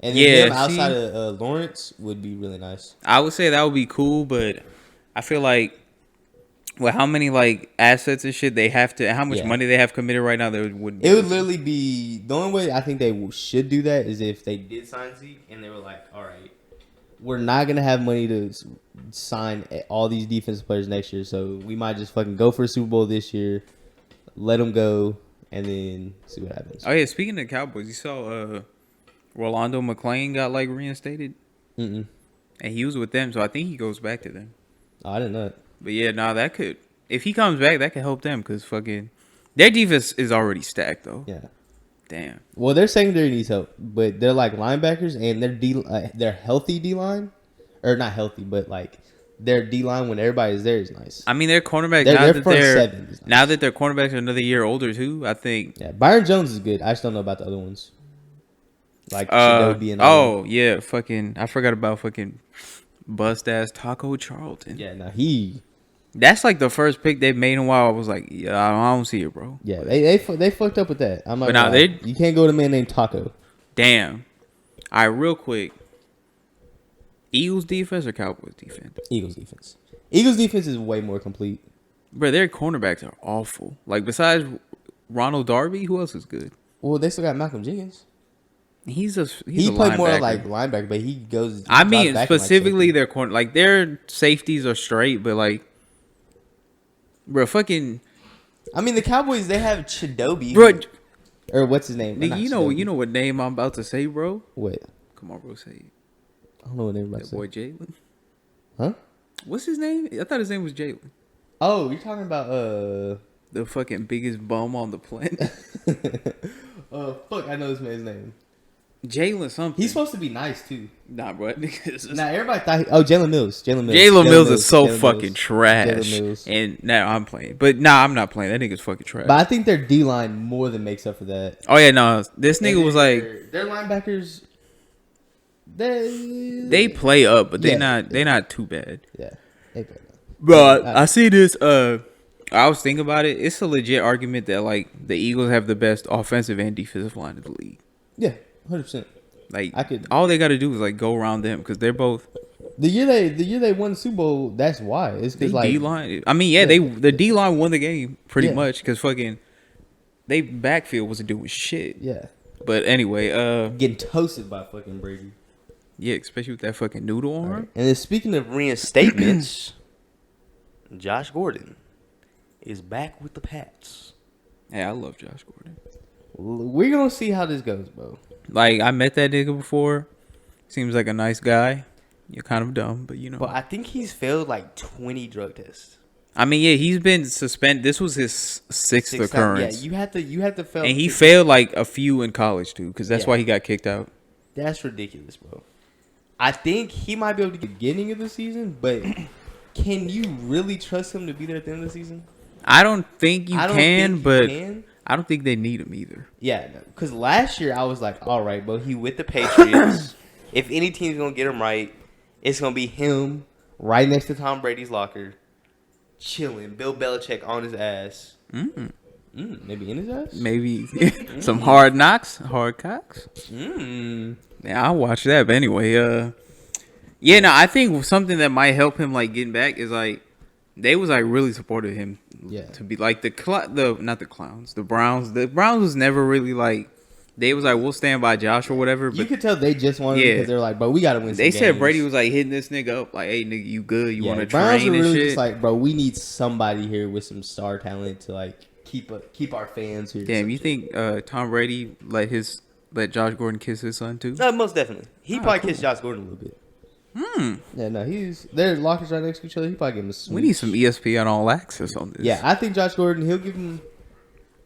And then them outside of Lawrence would be really nice. I would say that would be cool, but I feel like with how many like assets and shit they have to, how much money they have committed right now, there wouldn't. It would literally be the only way I think they should do that is if they did sign Zeke and they were like, all right, we're not gonna have money to sign all these defensive players next year, so we might just fucking go for a Super Bowl this year, let them go, and then see what happens. Oh yeah, speaking of Cowboys, you saw Rolando McClain got like reinstated. And he was with them, so I think he goes back to them. Oh, I didn't know that. But yeah, that could, if he comes back, that could help them because fucking their defense is already stacked though. Yeah. Damn. Well, their secondary needs help, but they're like linebackers and their healthy D line, or not healthy, but like their D line when everybody is there is nice. I mean, their cornerback now that their cornerbacks are another year older too. I think. Yeah, Byron Jones is good. I just don't know about the other ones. Like Shinobi and all. Yeah, fucking. I forgot about fucking bust ass Taco Charlton. Yeah, no, That's like the first pick they've made in a while. I was like, yeah, I don't see it, bro. Yeah, they fucked up with that. I'm not. But you can't go to a man named Taco. Damn. All right, real quick. Eagles defense or Cowboys defense? Eagles defense. Eagles defense is way more complete. Bro, their cornerbacks are awful. Like besides Ronald Darby, who else is good? Well, they still got Malcolm Jenkins. He played more like linebacker, but he goes. I mean, specifically their corner, like their safeties are straight, but like, bro, fucking. I mean, the Cowboys, they have Chidobe, bro, or what's his name? You know what name I'm about to say, bro? What? Come on, bro, say it. I don't know what name I'm about to say. Boy Jalen. Huh? What's his name? I thought his name was Jalen. Oh, you're talking about the fucking biggest bum on the planet. Fuck, I know this man's name. Jalen something. He's supposed to be nice too. Nah, bro. Nah, everybody thought. Jalen Mills. Jalen Mills is so fucking trash. And now I'm playing, but I'm not playing. That nigga's fucking trash. But I think their D line more than makes up for that. Oh yeah, no, this nigga was like their linebackers. They play up, but they're not too bad. Yeah, they play up. Bro, I see this. I was thinking about it. It's a legit argument that like the Eagles have the best offensive and defensive line in the league. Yeah, 100%. Like all they got to do is like go around them because they're both. The year they won the Super Bowl, that's why. It's because like D-line. I mean, the D-line won the game pretty much because fucking they backfield wasn't doing shit. Yeah. But anyway, getting toasted by fucking Brady. Yeah, especially with that fucking noodle arm. Right. And then speaking of reinstatements, Josh Gordon is back with the Pats. Hey, I love Josh Gordon. We're gonna see how this goes, bro. Like I met that nigga before. Seems like a nice guy. You're kind of dumb, but you know. But I think he's failed like 20 drug tests. I mean, yeah, he's been suspended. This was his sixth occurrence. Yeah, you have to fail. And he failed like a few in college too, because that's why he got kicked out. That's ridiculous, bro. I think he might be able to get the beginning of the season, but can you really trust him to be there at the end of the season? I don't think you can, but can. I don't think they need him either. Yeah, because last year I was like, all right, but he with the Patriots. If any team's gonna get him right, it's gonna be him right next to Tom Brady's locker, chilling. Bill Belichick on his ass. Maybe in his ass. Maybe some hard knocks, hard cocks. Yeah, I'll watch that. But anyway, yeah, no, I think something that might help him like getting back is like they was like really supportive of him. Yeah, to be like not the clowns, the Browns. The Browns was never really like they was like we'll stand by Josh or whatever. But you could tell they just wanted him because they're like, bro, we gotta win. They said games. Brady was like hitting this nigga up like, hey nigga, you good? You want to Browns train are and really shit? just like, bro, we need somebody here with some star talent to like keep our fans here. Damn, you think Tom Brady let Josh Gordon kiss his son too? No, most definitely. He probably kissed Josh Gordon a little bit. Yeah, no, their lockers right next to each other. He probably gave him a smooch. We need some ESPN All Access on this. Yeah, I think Josh Gordon, he'll give him.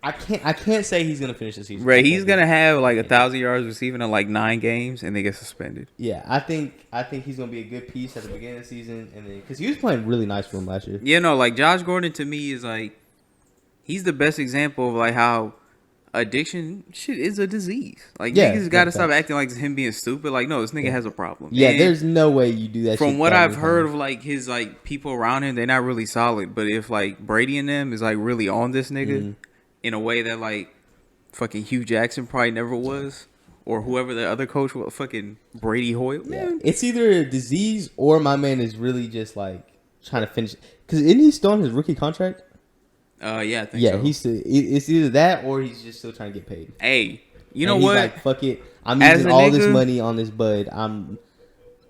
I can't say he's gonna finish the season. Right, he's gonna have like 1,000 yards receiving in like 9 games, and they get suspended. Yeah, I think he's gonna be a good piece at the beginning of the season, and then because he was playing really nice for him last year. You know, like Josh Gordon to me is like he's the best example of like how addiction shit is a disease. Like niggas gotta stop acting like it's him being stupid. Like no, this nigga has a problem. Yeah, and there's no way you do that. From what I've heard of like his like people around him, they're not really solid. But if like Brady and them is like really on this nigga in a way that like fucking Hugh Jackson probably never was, or whoever the other coach was, fucking Brady Hoyle. Man, it's either a disease or my man is really just like trying to finish. Because isn't he still on his rookie contract? Yeah, I think so. He's still, it's either that or he's just still trying to get paid. Hey, you know he's what? Like, fuck it. I'm using all this money on this bud.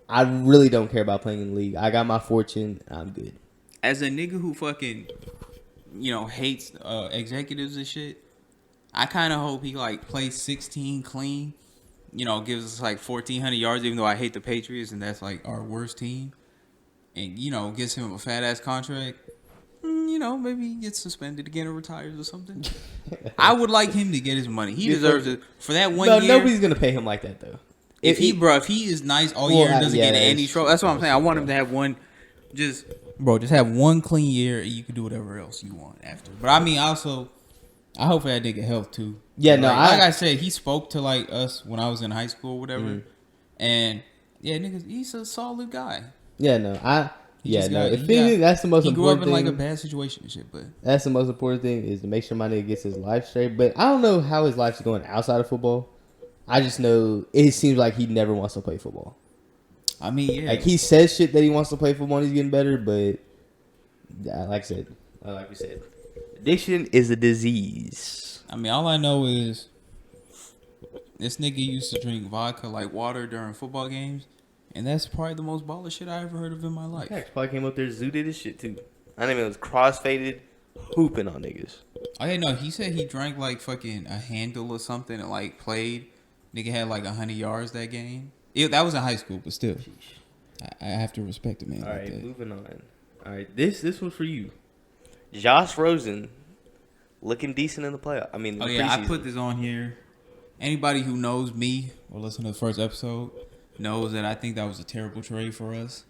I really don't care about playing in the league. I got my fortune. I'm good. As a nigga who fucking, hates executives and shit, I kind of hope he like plays 16 clean. Gives us like 1,400 yards, even though I hate the Patriots and that's like our worst team. And gives him a fat ass contract. Maybe he gets suspended again or retires or something. I would like him to get his money. He deserves it for that 1 year. Nobody's gonna pay him like that though. If he is nice all year and doesn't get any trouble, that's what I'm saying. I want him to have just have one clean year and you can do whatever else you want after. But I mean, also, I hope for that nigga health too. Yeah, no, like I said, he spoke to like us when I was in high school or whatever, and nigga, he's a solid guy. Yeah, no, that's the most important thing. He grew up in like a bad situation and shit, but that's the most important thing is to make sure my nigga gets his life straight. But I don't know how his life's going outside of football. I just know it seems like he never wants to play football. I mean, yeah, like he says shit that he wants to play football and he's getting better, but like we said, addiction is a disease. I mean, all I know is this nigga used to drink vodka like water during football games. And that's probably the most baller shit I ever heard of in my life. Shaq probably came up there, zooted his shit too. I didn't even was cross-faded, hooping on niggas. Oh yeah, no, he said he drank like fucking a handle or something and like played. Nigga had like 100 yards that game. That was in high school, but still, I have to respect it, man. All right, moving on. All right, this was for you. Josh Rosen looking decent in the playoff. I mean, I put this on here. Anybody who knows me or listen to the first episode knows that I think that was a terrible trade for us.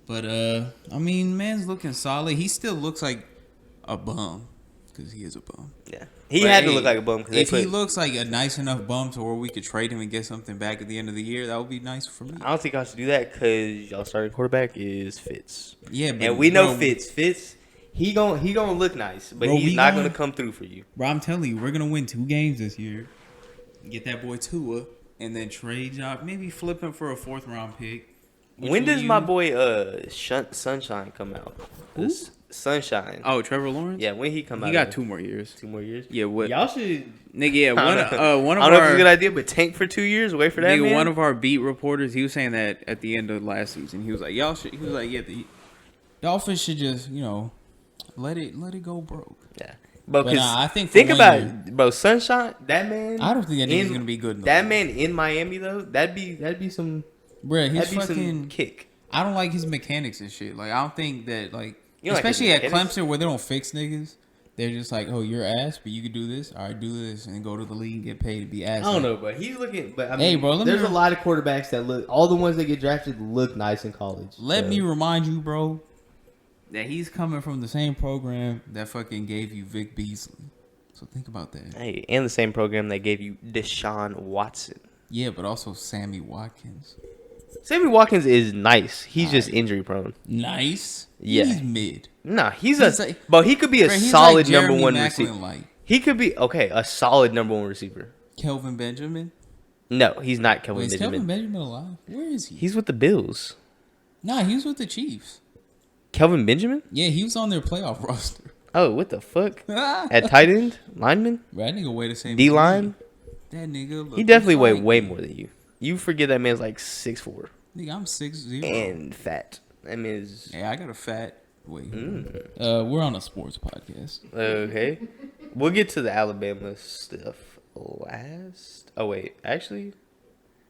But, I mean, man's looking solid. He still looks like a bum because he is a bum. Yeah. He had to look like a bum. If he looks like a nice enough bum to where we could trade him and get something back at the end of the year, that would be nice for me. I don't think I should do that because y'all starting quarterback is Fitz. Yeah, but and we know Fitz. Fitz, he gonna look nice, but he's not gonna come through for you. Bro, I'm telling you, we're gonna win 2 games this year. Get that boy Tua. And then trade job, maybe flip him for a 4th round pick. When does my boy Sunshine come out? Sunshine. Oh, Trevor Lawrence. Yeah, when he come out? He got 2 more years. 2 more years. Yeah, what? Y'all should. Nigga, yeah, one of I don't know if it's a good idea, but tank for 2 years. Wait for that. Nigga, man. one of our beat reporters, he was saying that at the end of last season, he was like, y'all should. He was like, yeah, the Dolphins should just let it go broke. Yeah. But I think about it, bro. Sunshine, that man. I don't think that nigga's gonna be good. That man in Miami though, that'd be some. Bruh, that'd be some kick. I don't like his mechanics and shit. Like I don't think that like You don't Especially have to at do tennis. Clemson where they don't fix niggas. They're just like, oh, you're ass, but you can do this. All right, do this, and go to the league and get paid to be ass. I don't know, but he's looking. But I mean, Hey, bro, there's a lot of quarterbacks that look. All the ones that get drafted look nice in college. Let me remind you, bro, that he's coming from the same program that fucking gave you Vic Beasley. So think about that. Hey, and the same program that gave you Deshaun Watson. Yeah, but also Sammy Watkins. Sammy Watkins is nice. He's just injury prone. Nice. Yeah. He's mid. Nah, he's like, but he could be a he's solid like Jeremy number one Maclin, receiver. like He could be a solid number one receiver. Kelvin Benjamin. No, he's not Kelvin Wait, is Benjamin. Kelvin Benjamin alive? Where is he? He's with the Bills. Nah, he was with the Chiefs. Kelvin Benjamin? Yeah, he was on their playoff roster. Oh, what the fuck? At tight end, lineman, Bro, that nigga weigh the same. D line. That nigga. Look He definitely just weighed like way me. more than you. You forget that man's like 6'4" Nigga, I'm 6'0". and fat. That man's Yeah, I got a fat. Wait. We're on a sports podcast. okay. We'll get to the Alabama stuff last. Oh wait, actually,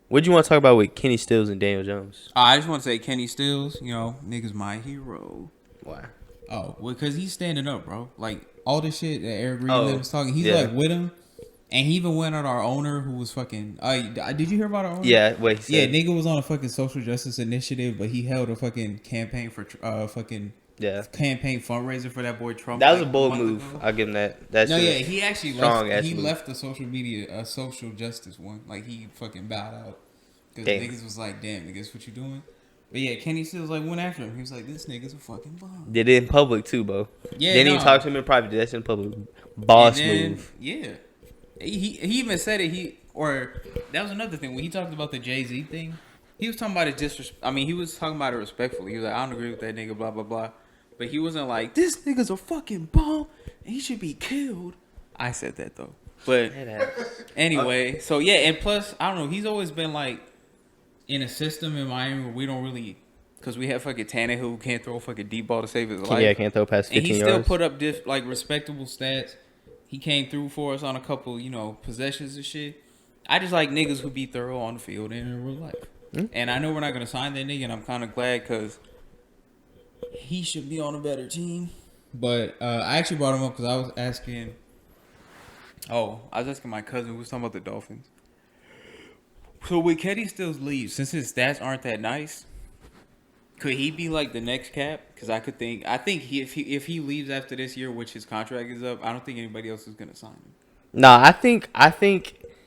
what'd you want to talk about with Kenny Stills and Daniel Jones? I just want to say Kenny Stills, you know, nigga's my hero. Why? Oh, well, because he's standing up, bro. Like, all this shit that Eric Reed Oh, was talking, he's yeah. like with him. And he even went at our owner who was fucking. Did you hear about our owner? Yeah, what he Yeah, said. nigga was on a fucking social justice initiative, but he held a fucking campaign for campaign fundraiser for that boy Trump. That was like, a bold month move. ago. I'll give him that. That's No, yeah, he actually strong left. ass He move. left the social media, social justice one. Like he fucking bowed out because Damn. niggas was like, "Damn, I guess what you doing?" But yeah, Kenny Stills like went after him. He was like, "This nigga's a fucking bum." Did it in public too, bro. Yeah, Didn't even nah. talk to him in private. That's in public. Boss And then, move. Yeah, he even said it. That was another thing when he talked about the Jay-Z thing. He was talking about it he was talking about it respectfully. He was like, "I don't agree with that nigga," blah blah blah. But he wasn't like, "This nigga's a fucking bum and he should be killed." I said that though. But anyway, so yeah, and plus I don't know. He's always been like in a system in Miami where we don't really, because we have fucking Tannehill who can't throw a fucking deep ball to save his life. Yeah, can't throw past 15 And he yards. still put up respectable stats. He came through for us on a couple, possessions and shit. I just like niggas who be thorough on the field and in real life. And I know we're not gonna sign that nigga, and I'm kind of glad because he should be on a better team. But I actually brought him up because I was asking. Oh, I was asking my cousin who was talking about the Dolphins. So with Kenny Stills leave, since his stats aren't that nice, could he be like the next Cap? Because I think if he leaves after this year, which his contract is up, I don't think anybody else is gonna sign him. Nah, I think,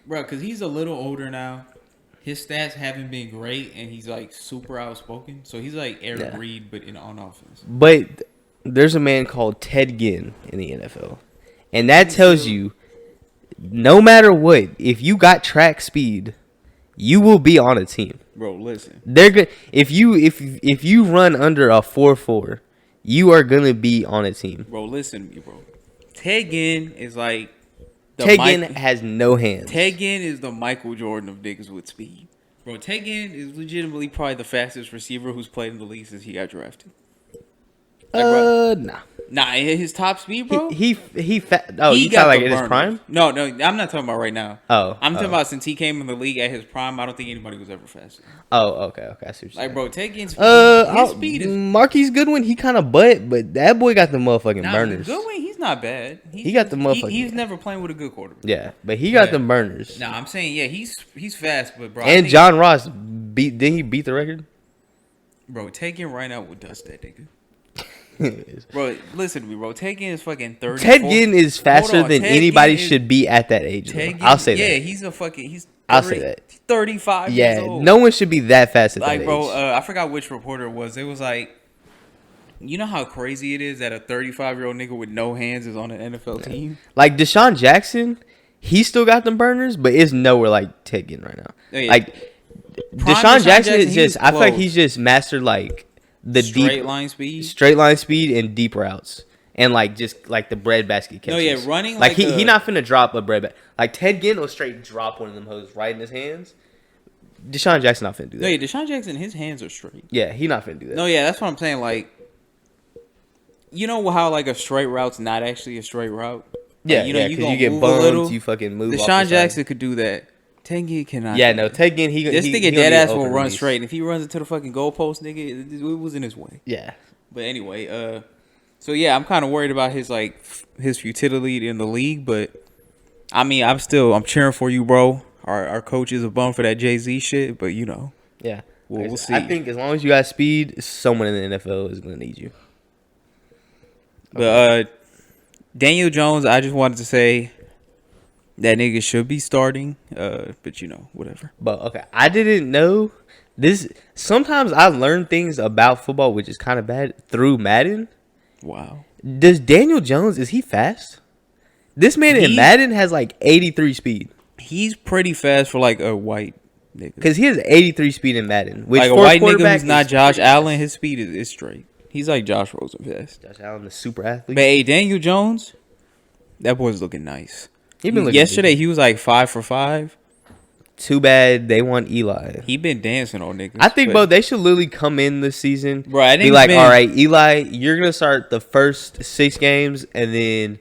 Bro, because he's a little older now. His stats haven't been great, and he's like super outspoken. So he's like Eric Reed, but on offense. but there's a man called Ted Ginn in the NFL, and that tells you, no matter what, if you got track speed, you will be on a team. Bro, listen. They're good. If you run under a 4.4, you are gonna be on a team. Bro, listen to me, bro. Ted Ginn is like Ted Ginn has no hands. Ted Ginn is the Michael Jordan of niggas with speed. Bro, Ted Ginn is legitimately probably the fastest receiver who's played in the league since he got drafted. Nah. Nah, his top speed, bro. He you got talking like the in his burners. prime? No, I'm not talking about right now. Oh, I'm talking about since he came in the league at his prime. I don't think anybody was ever faster. Oh, okay. I see what you're Like, saying. bro, Ted Ginn's his speed is Marquise Goodwin. He kind of but that boy got the motherfucking burners. Goodwin, he's not bad. He got the motherfucking. He's never playing with a good quarterback. Yeah, but he got the burners. Nah, I'm saying he's fast, but bro, And John Ross didn't he beat the record? Bro, Ted Ginn right now would dust that nigga. Bro, listen to me, bro. Ted Ginn is fucking 30. Ted Ginn is faster than Ted anybody Ginn should be at that age. Ted Ginn, I'll say that. Yeah, he's 30, I'll say that. 35 years Yeah, old. no one should be that fast at Like, that bro, age. I forgot which reporter it was. It was like, you know how crazy it is that a 35-year-old nigga with no hands is on an NFL team? Like Deshaun Jackson, he still got them burners, but it's nowhere like Ted Ginn right now. Oh, yeah. Like Prime Deshaun Jackson is he just. was I feel like close. he's just mastered like the straight deep line speed. straight line speed and deep routes, and like just like the bread basket catches. No, yeah, running like like he not finna drop a bread basket. Like Ted Ginn will straight drop one of them hoes right in his hands. Deshaun Jackson not finna do that. No, yeah, Deshaun Jackson, his hands are straight. Yeah, he not finna do that. No, yeah, that's what I'm saying. Like, you know how like a straight route's not actually a straight route. Yeah, Like, you know, yeah, you because gonna you get move a little. bumped, you fucking move. off the Deshaun side. Jackson could do that. Ted Ginn cannot. Yeah, do no, that. Ted Ginn. This he nigga don't dead need ass open will run release. straight, and if he runs into the fucking goalpost, nigga, it was in his way. Yeah. But anyway, So yeah, I'm kind of worried about his futility in the league, but I mean, I'm cheering for you, bro. Our coach is a bum for that Jay-Z shit, but you know. Yeah. We'll see. I think as long as you got speed, someone in the NFL is going to need you. But Daniel Jones, I just wanted to say that nigga should be starting. But you know, whatever. But okay, I didn't know this. Sometimes I learn things about football, which is kind of bad, through Madden. Wow. Does Daniel Jones, is he fast? This man in Madden has like 83 speed. He's pretty fast for like a white nigga. Because he has 83 speed in Madden. Which like a white nigga who's not Josh Allen, his speed is straight. He's like Josh Rosen fast. Josh Allen, the super athlete. But hey, Daniel Jones, that boy's looking nice. He been looking yesterday, decent. he was like 5 for 5. Too bad they want Eli. He been dancing on niggas. I think, bro, they should literally come in this season. Bro, I think be like, all right, Eli, you're going to start the first 6 games, and then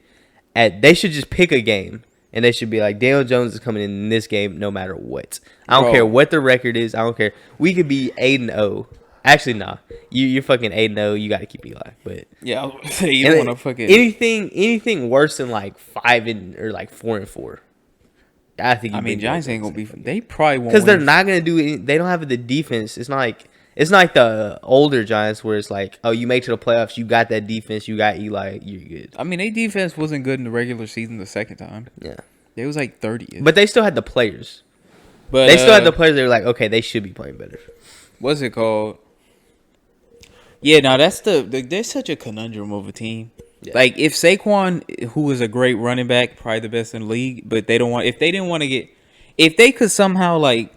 they should just pick a game. And they should be like, Daniel Jones is coming in this game no matter what. I don't care what the record is. I don't care. We could be 8-0. Actually, nah. You're fucking 8-0. You got to keep Eli. But yeah, I was gonna say, you don't want to fucking anything worse than like 4-4. I think. I mean, Giants ain't gonna be. They probably won't because they're not gonna do it. They don't have the defense. It's not like the older Giants where it's like, oh, you make it to the playoffs, you got that defense, you got Eli, you're good. I mean, their defense wasn't good in the regular season the second time. Yeah, they was like 30th. But they still had the players. But they still had the players. They were like, okay, they should be playing better. What's it called? Yeah, no, that's there's such a conundrum of a team. Yeah. Like if Saquon, who is a great running back, probably the best in the league, but if they could somehow like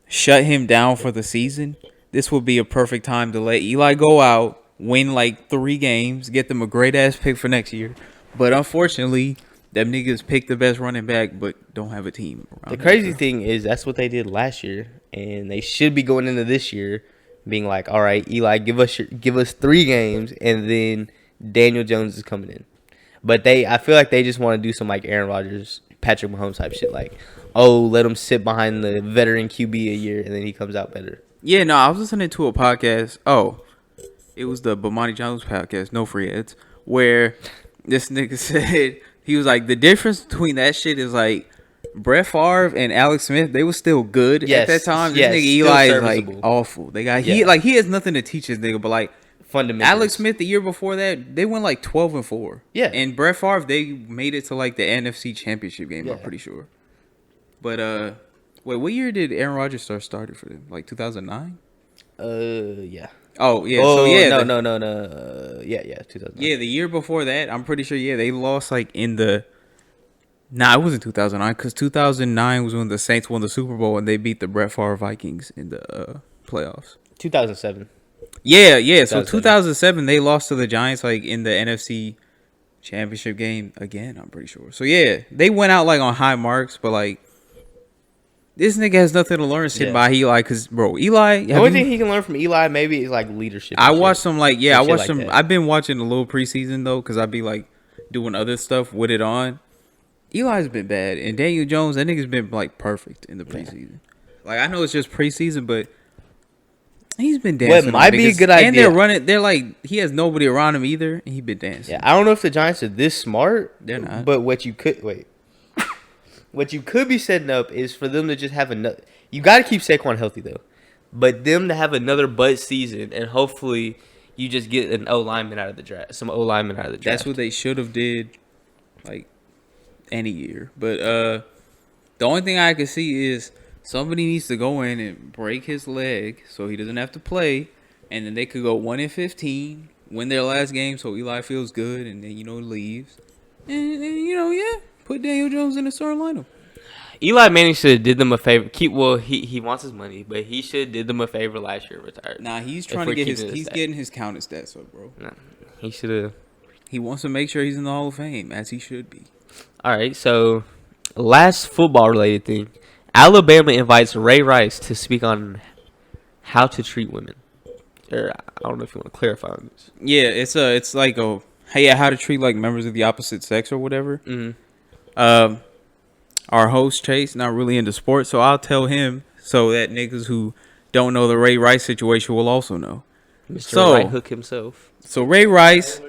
shut him down for the season, this would be a perfect time to let Eli go out, win like 3 games, get them a great ass pick for next year. But unfortunately, them niggas pick the best running back, but don't have a team around. The crazy thing is that's what they did last year, and they should be going into this year being like, all right, Eli, give us 3 games, and then Daniel Jones is coming in. But I feel like they just want to do some like Aaron Rodgers, Patrick Mahomes type shit, like, oh, let him sit behind the veteran QB a year, and then he comes out better. Yeah, no, I was listening to a podcast. Oh, it was the Bomani Jones podcast, No Free Ads, where this nigga said, he was like, the difference between that shit is like, Brett Favre and Alex Smith, they were still good at that time. This nigga Eli is like awful. He has nothing to teach this nigga, but like fundamentals. Alex Smith the year before that, they went like 12-4. Yeah. And Brett Favre, they made it to like the NFC Championship game, I'm pretty sure. But wait, what year did Aaron Rodgers started for them? Like 2009? Yeah. Oh, yeah. Oh, so yeah. No. Yeah, 2009. Yeah, the year before that, I'm pretty sure, they lost like in the... Nah, it wasn't 2009, because 2009 was when the Saints won the Super Bowl and they beat the Brett Favre Vikings in the playoffs. 2007. Yeah. 2007. So 2007, they lost to the Giants like in the NFC Championship game again, I'm pretty sure. So yeah, they went out like on high marks, but like this nigga has nothing to learn sitting by Eli, because bro, Eli. The only thing he can learn from Eli maybe is like leadership. I watched some I watched some. I've been watching a little preseason though, because I'd be like doing other stuff with it on. Eli's been bad, and Daniel Jones, that nigga's been like perfect in the preseason. Like I know it's just preseason, but he's been dancing. What might be a good idea, and they're running. They're like he has nobody around him either, and he been dancing. Yeah, I don't know if the Giants are this smart. They're not. But what you could be setting up is for them to just have another. You got to keep Saquon healthy though, but them to have another bud season, and hopefully you just get an O lineman out of the draft. Some O lineman out of the draft. That's what they should have did, like any year. But the only thing I can see is somebody needs to go in and break his leg so he doesn't have to play, and then they could go 1-15, win their last game, so Eli feels good, and then leaves, and put Daniel Jones in the starting lineup. Eli Manning should have did them a favor. He wants his money, but he should have did them a favor last year and retired. Nah, he's trying to get he's getting his counted stats up, bro. Nah, he should have. He wants to make sure he's in the Hall of Fame, as he should be. All right, so last football-related thing. Alabama invites Ray Rice to speak on how to treat women. Or, I don't know if you want to clarify on this. Yeah, it's like how to treat like members of the opposite sex or whatever. Mm-hmm. Our host Chase not really into sports, so I'll tell him so that niggas who don't know the Ray Rice situation will also know. Mr. Right Hook himself. So Ray Rice,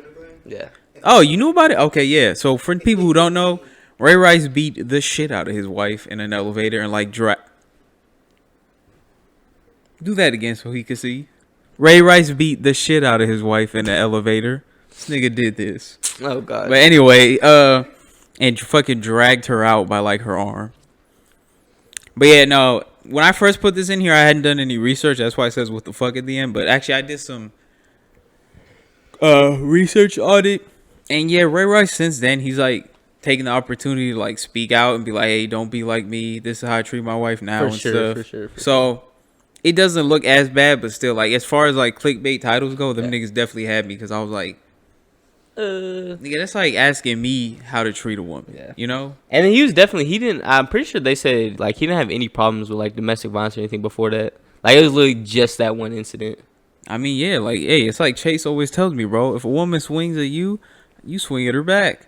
Yeah. Oh, you knew about it? Okay, yeah. So for people who don't know, Ray Rice beat the shit out of his wife in an elevator and like do that again so he could see. Ray Rice beat the shit out of his wife in the elevator. This nigga did this. Oh god. But anyway, and fucking dragged her out by like her arm. But yeah, no. When I first put this in here, I hadn't done any research. That's why it says what the fuck at the end. But actually, I did some research on it. And yeah, Ray Rice, since then, he's like taking the opportunity to like speak out and be like, hey, don't be like me. This is how I treat my wife now and stuff. For sure. So it doesn't look as bad, but still, like, as far as like clickbait titles go, them niggas definitely had me because I was like, nigga, that's like asking me how to treat a woman. Yeah. You know? And then I'm pretty sure they said like he didn't have any problems with like domestic violence or anything before that. Like it was literally just that one incident. I mean, yeah, like, hey, it's like Chase always tells me, bro, if a woman swings at you, you swing at her back.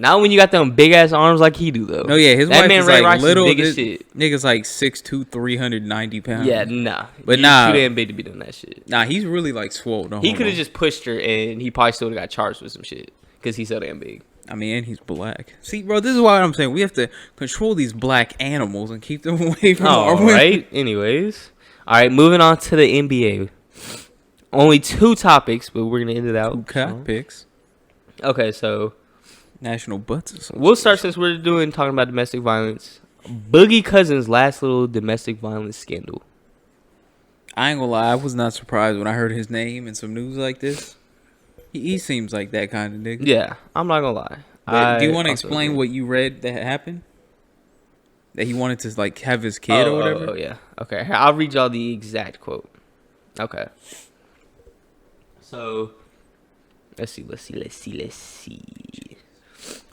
Not when you got them big ass arms like he do though. No, yeah, his that wife man is Ray like Rice little. Is big as shit. Nigga's like 6'2", 390 pounds. Yeah, nah. But He's nah, too damn big to be doing that shit. Nah, he's really like swole. No he could have just pushed her and he probably still would have got charged with some shit because he's so damn big. I mean, and he's black. See, bro, this is why I'm saying we have to control these black animals and keep them away from our women. Right. Anyways, all right, moving on to the NBA. Only 2 topics, but we're gonna end it out. 2 topics. Okay, so National Butts Association. we'll start since we're talking about domestic violence. Boogie Cousins' last little domestic violence scandal. I ain't gonna lie, I was not surprised when I heard his name in some news like this. He seems like that kind of nigga. Yeah, I'm not gonna lie. But do you want to explain what you read that happened? That he wanted to like have his kid or whatever? Oh yeah. Okay, here, I'll read y'all the exact quote. Okay. So let's see.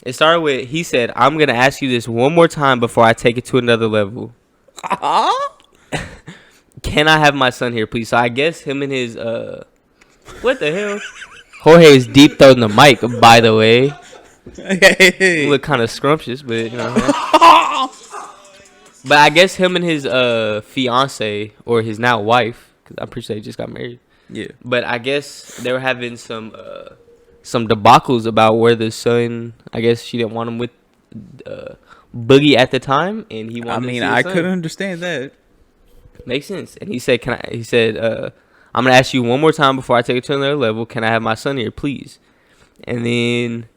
It started with, he said, "I'm gonna ask you this one more time before I take it to another level. Can I have my son here, please?" So I guess him and his what the hell? Jorge is deep throating the mic, by the way. Hey. Look kind of scrumptious, but you know what I mean? But I guess him and his fiance, or his now wife, because I'm pretty sure they just got married. Yeah. But I guess they were having some debacles about where the son, I guess she didn't want him with Boogie at the time, and he wanted. I mean, I could understand that. Makes sense. And he said, "I'm gonna ask you one more time before I take it to another level. Can I have my son here, please?" And then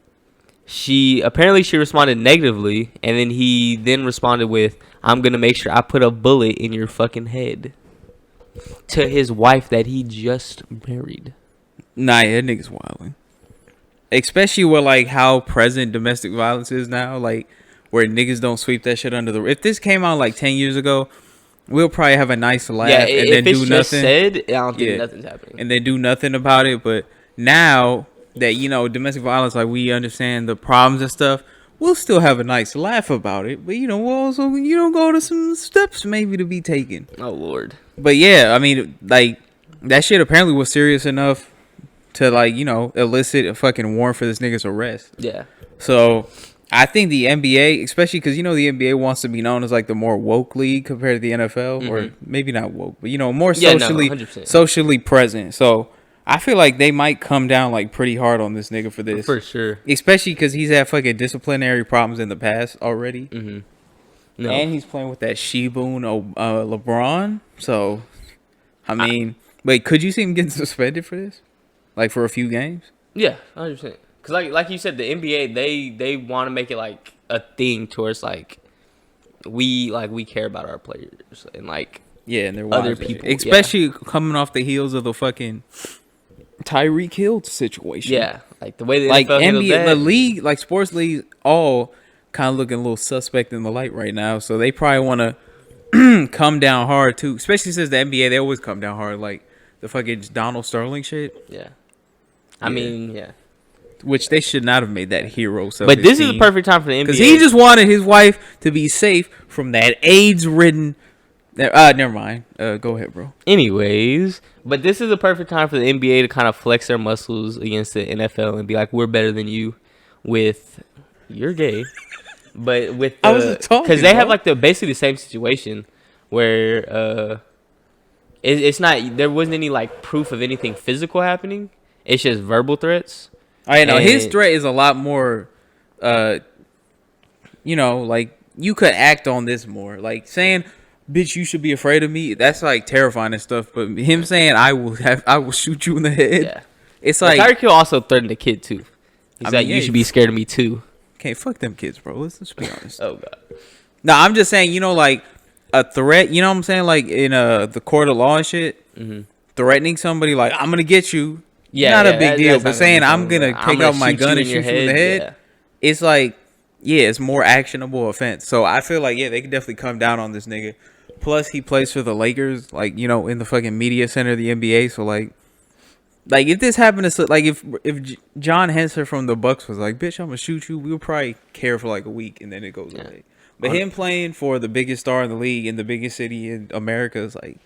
she responded negatively, and then he responded with, "I'm gonna make sure I put a bullet in your fucking head," to his wife that he just married. Nah, yeah, that nigga's wilding. Especially with like how present domestic violence is now, like where niggas don't sweep that shit under the. If this came out like 10 years ago, we'll probably have a nice laugh and then do nothing. I don't think nothing's happening. And then do nothing about it. But now that, you know, domestic violence, like we understand the problems and stuff, we'll still have a nice laugh about it. But, you know, we'll also, you know, go to some steps maybe to be taken. Oh, Lord. But yeah, I mean, like, that shit apparently was serious enough to, like, you know, elicit a fucking warrant for this nigga's arrest. Yeah. So I think the NBA, especially because, you know, the NBA wants to be known as like the more woke league compared to the NFL, or maybe not woke, but, you know, more socially present. So I feel like they might come down like pretty hard on this nigga for this. For sure. Especially because he's had fucking disciplinary problems in the past already. Mm-hmm. No. And he's playing with that Sheboon LeBron. So, I mean, wait, could you see him getting suspended for this? Like for a few games? Yeah, 100%. Because like you said, the NBA, they want to make it like a thing towards like we care about our players and like and their other people, especially coming off the heels of the fucking Tyreek Hill situation. Yeah, like the way the like NFL handled that. The league, like sports leagues, all kind of looking a little suspect in the light right now. So they probably want to come down hard too, especially since the NBA, they always come down hard, like the fucking Donald Sterling shit. Yeah, I mean, yeah. Which they should not have made that hero. But this is the perfect time for the NBA. Because he just wanted his wife to be safe from that AIDS-ridden... never mind. Go ahead, bro. Anyways, but this is the perfect time for the NBA to kind of flex their muscles against the NFL and be like, we're better than you with... You're gay. But with... I wasn't talking, because they have like basically the same situation where it's not... There wasn't any like proof of anything physical happening. It's just verbal threats. I know his threat is a lot more. Like you could act on this more. Like saying, "Bitch, you should be afraid of me." That's like terrifying and stuff. But him saying, "I will shoot you in the head." Yeah. It's like Tyreek Hill also threatened a kid too. He's like, "You should be scared of me too." Okay, fuck them kids, bro. Let's be honest. Oh god. No, I'm just saying, like a threat. You know what I'm saying? Like in the court of law and shit, threatening somebody like I'm gonna get you. Yeah, not a big deal. But saying I'm gonna take out my gun and shoot you in the head, it's like, it's more actionable offense. So I feel like they could definitely come down on this nigga. Plus he plays for the Lakers, like in the fucking media center of the NBA. So like if this happened to if John Henson from the Bucks was like, "Bitch, I'm gonna shoot you," we would probably care for like a week and then it goes away. But him playing for the biggest star in the league in the biggest city in America is like.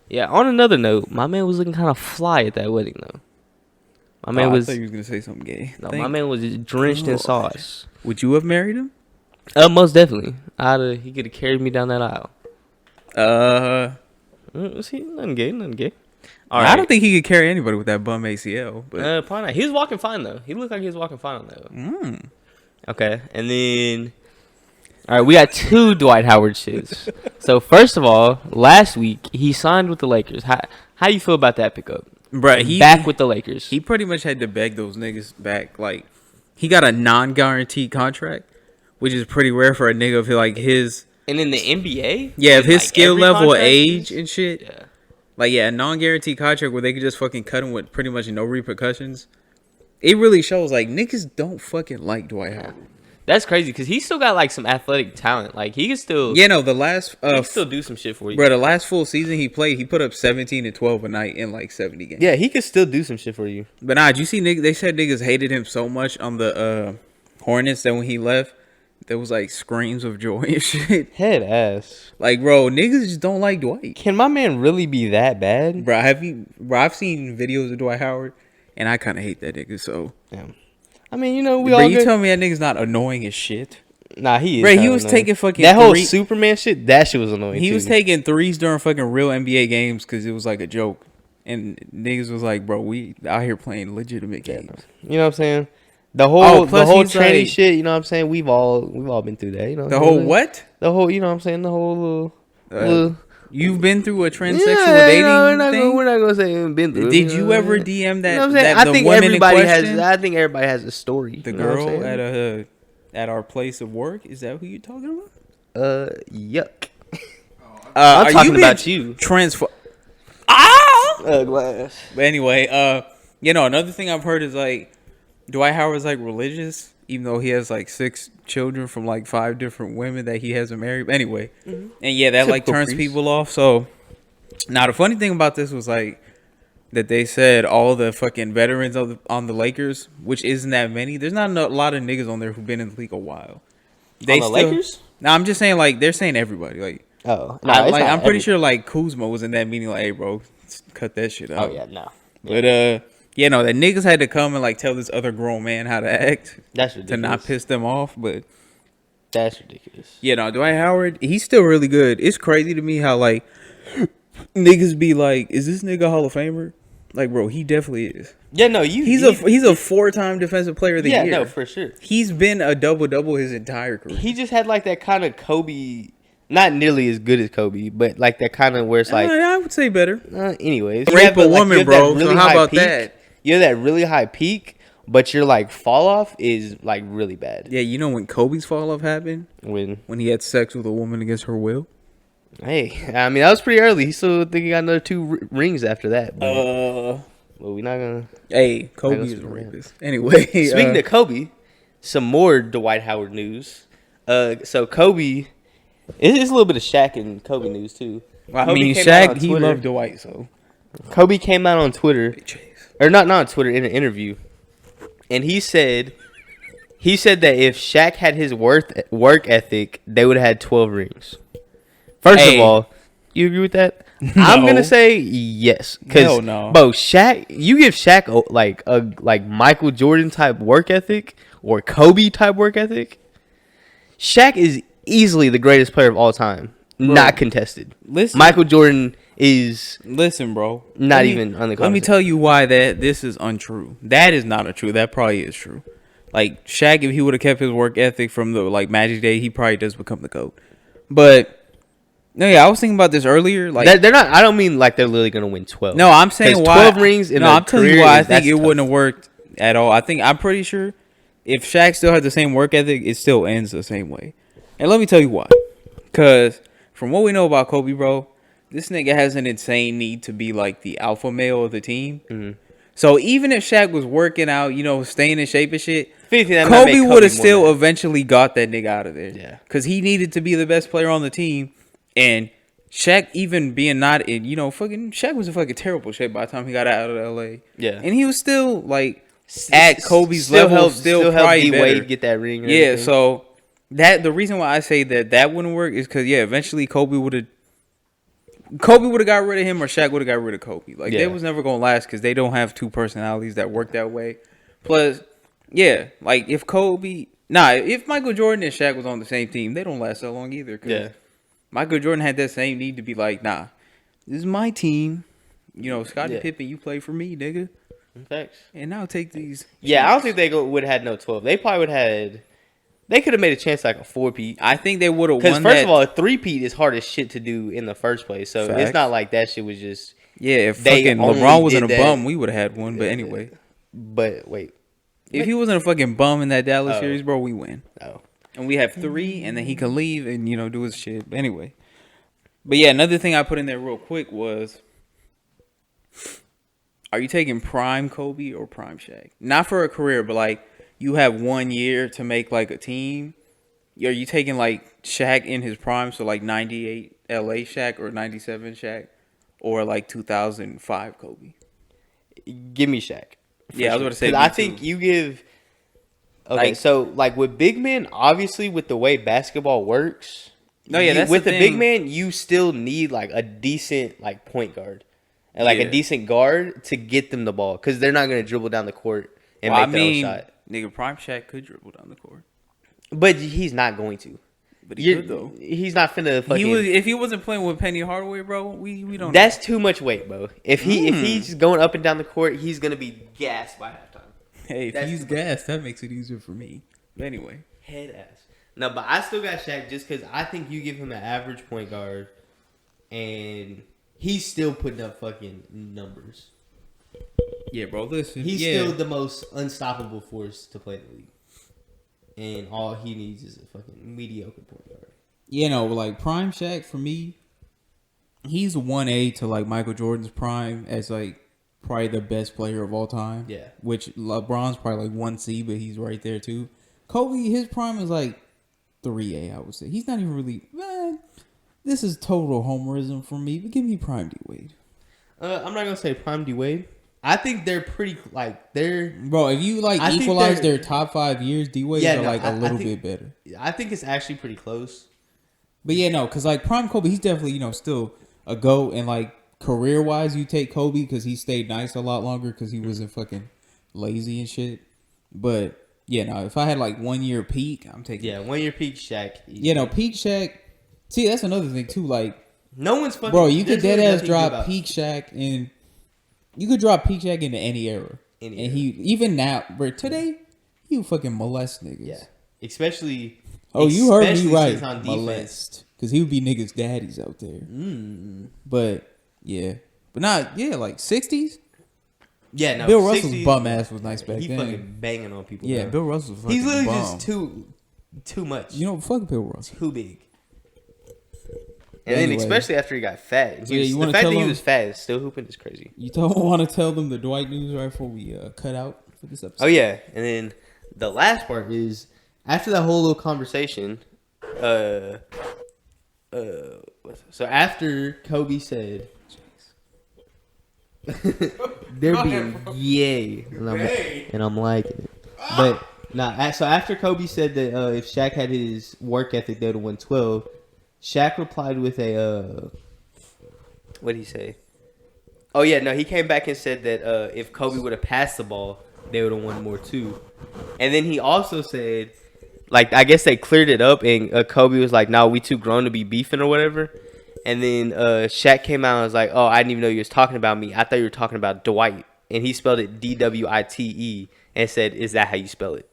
Yeah. On another note, my man was looking kind of fly at that wedding though. My man I thought you was gonna say something gay. No, my man was just drenched in sauce. Would you have married him? Most definitely. He could have carried me down that aisle. Was he nothing gay? All right. I don't think he could carry anybody with that bum ACL. But probably not. He was walking fine though. He looked like he was walking fine on that. Okay, and then. All right, we got 2 Dwight Howard shits. So first of all, last week he signed with the Lakers. How you feel about that pickup? Bruh, he back with the Lakers. He pretty much had to beg those niggas back. Like he got a non-guaranteed contract, which is pretty rare for a nigga of like his. And in the NBA, if his skill level, age, and shit. Yeah. A non-guaranteed contract where they could just fucking cut him with pretty much no repercussions. It really shows like niggas don't fucking like Dwight Howard. That's crazy because he still got like some athletic talent. Like he can still. The last. He can still do some shit for you. Bro, the last full season he played, he put up 17 and 12 a night in like 70 games. Yeah, he could still do some shit for you. But did you see niggas? They said niggas hated him so much on the Hornets that when he left, there was like screams of joy and shit. Head ass. Like, bro, niggas just don't like Dwight. Can my man really be that bad? Bro, I've seen videos of Dwight Howard, and I kind of hate that nigga. So. Damn. I mean, you tell me that nigga's not annoying as shit. Nah, he is. Bro, he was taking fucking that whole Superman shit. That shit was annoying. He was taking threes during fucking real NBA games because it was like a joke, and niggas was like, "Bro, we out here playing legitimate games." You know what I'm saying? The whole tranny shit. You know what I'm saying? We've all been through that. You know the whole what? The whole. You know what I'm saying? The whole little. You've been through a transsexual dating thing? We're not gonna say been through. Did you ever DM that? You know what I'm saying? I think everybody has a story. The girl at our place of work, is that who you're talking about? Yuck. I'm talking about you. Glass. But anyway, another thing I've heard is like Dwight Howard's like religious, even though he has like 6 children from like 5 different women that he hasn't married. But anyway, and that like turns people off. So now the funny thing about this was like that they said all the fucking veterans on the Lakers, which isn't that many. There's not a lot of niggas on there who've been in the league a while. Lakers? Now I'm just saying like they're saying everybody like. Oh, no, I'm pretty sure like Kuzma was in that meeting like, hey bro, cut that shit out. Oh yeah, no. But that niggas had to come and like tell this other grown man how to act. That's ridiculous. To not piss them off, but that's ridiculous. Dwight Howard, he's still really good. It's crazy to me how like niggas be like, is this nigga Hall of Famer? Like, bro, he definitely is. Yeah, no, he's a 4-time defensive player of the year. Yeah, no, for sure. He's been a double his entire career. He just had like that kind of Kobe. Not nearly as good as Kobe, but like that kind of where it's like I would say better. Anyways, rape a woman, bro. So how about that? You have that really high peak, but your like fall off is like really bad. Yeah, you know when Kobe's fall off happened? When he had sex with a woman against her will. Hey, I mean that was pretty early. He still think he got another 2 rings after that. But, well, we're not gonna. Hey, Kobe is a rapist. Anyway, speaking of Kobe, some more Dwight Howard news. So Kobe. It's a little bit of Shaq and Kobe news too. Well, I mean, Shaq, he loved Dwight, so Kobe came out on Twitter, or not on Twitter, in an interview, and he said that if Shaq had his work ethic, they would have had 12 rings. First of all, you agree with that? No. I'm gonna say yes, because bro, Shaq, you give Shaq like Michael Jordan type work ethic or Kobe type work ethic. Shaq is easily the greatest player of all time. not contested. Listen, Michael Jordan is bro. not even on the. Let me tell you why this is untrue. That is not untrue. That probably is true. Like Shaq, if he would have kept his work ethic from the Magic day, he probably does become the GOAT. But no, yeah, I was thinking about this earlier. Like they're not. I don't mean like they're literally gonna win 12. No, I'm saying why 12 rings. In I'm telling you why I think it tough. wouldn't have worked at all. I'm pretty sure if Shaq still had the same work ethic, it still ends the same way. And let me tell you why. Because from what we know about Kobe, bro, this nigga has an insane need to be like the alpha male of the team. Mm-hmm. So even if Shaq was working out, staying in shape and shit, Kobe would have still eventually got that nigga out of there. Yeah. Because he needed to be the best player on the team. And Shaq even being not in, Shaq was in fucking terrible shape by the time he got out of LA. Yeah. And he was still like at Kobe's level, still probably better. D-Wade get that ring. Yeah, so the reason why I say that wouldn't work is because eventually Kobe would have got rid of him or Shaq would have got rid of Kobe. Like they was never gonna last because they don't have two personalities that work that way. Plus, like if Michael Jordan and Shaq was on the same team, they don't last that long either. Cause Michael Jordan had that same need to be like, nah, this is my team. Scottie Pippen, you play for me, nigga. Thanks. And now take these. Yeah, I don't think they would have had no 12. They probably would have had. They could have made a chance like a 4-peat. I think they would have won. Because first of all, a 3-peat is hard as shit to do in the first place. So it's not like that shit was just. Yeah, if fucking LeBron wasn't a bum, we would have had one. But anyway. But wait. If he wasn't a fucking bum in that Dallas series, bro, we win. Oh. And we have 3, and then he can leave and, do his shit. But anyway. But yeah, another thing I put in there real quick was, are you taking prime Kobe or prime Shaq? Not for a career, but like you have 1 year to make like a team. Are you taking like Shaq in his prime, so like 98 LA Shaq or 97 Shaq, or like 2005 Kobe? Give me Shaq. Yeah, I was going to say. I think you give. Okay, so like with big men, obviously with the way basketball works. No, yeah, that's with the the big man, you still need like a decent like point guard and like a decent guard to get them the ball because they're not gonna dribble down the court and make their own shot. Nigga, prime Shaq could dribble down the court, but he's not going to. But he could though. He's not finna fucking. If he wasn't playing with Penny Hardaway, bro, we don't. That's too much weight, bro. If he's going up and down the court, he's gonna be gassed by halftime. Hey, if he's gassed, that makes it easier for me. But anyway, head ass. No, but I still got Shaq just because I think you give him an average point guard, and he's still putting up fucking numbers. Yeah, bro. Listen, he's still the most unstoppable force to play the league. And all he needs is a fucking mediocre point guard. Like prime Shaq for me, he's 1A to like Michael Jordan's prime as like probably the best player of all time. Yeah. Which LeBron's probably like 1C, but he's right there too. Kobe, his prime is like 3A, I would say. He's not even really. This is total homerism for me, but give me prime D-Wade. I'm not gonna say prime D-Wade. I think they're pretty bro. If you like equalize their top 5 years, D-Wade are like a little bit better. I think it's actually pretty close. But because like prime Kobe, he's definitely still a GOAT, and like career wise, you take Kobe because he stayed nice a lot longer because he wasn't fucking lazy and shit. But if I had like 1 year peak, I'm taking 1 year peak Shaq. Peak Shaq. See, that's another thing too. Like no one's fucking. Bro, you could dead ass drop peak Shaq in. You could drop peak Shaq into any era. He even now, bro. Today, he would fucking molest niggas. Yeah, especially. Oh, you heard me right. On molest, because he would be niggas' daddies out there. But not like 60s. Yeah, no. Bill Russell's bum ass was nice back then. He fucking banging on people. Yeah, bro. Bill Russell's fucking He's literally bum. just too much. Fuck Bill Russell. Too big. And then especially after he got fat. So the fact that he was fat is still hooping is crazy. You don't want to tell them the Dwight news right before we cut out for this episode? Oh, yeah. And then the last part is, after that whole little conversation, so after Kobe said, they're being yay. And I'm liking it. But, so after Kobe said that if Shaq had his work ethic, they would have won 12, Shaq replied with a, what did he say? Oh, yeah, no, he came back and said that if Kobe would have passed the ball, they would have won more too. And then he also said, like, I guess they cleared it up, and Kobe was like, "No, we too grown to be beefing or whatever." And then Shaq came out and was like, "Oh, I didn't even know you was talking about me. I thought you were talking about Dwight." And he spelled it DWITE and said, "Is that how you spell it?"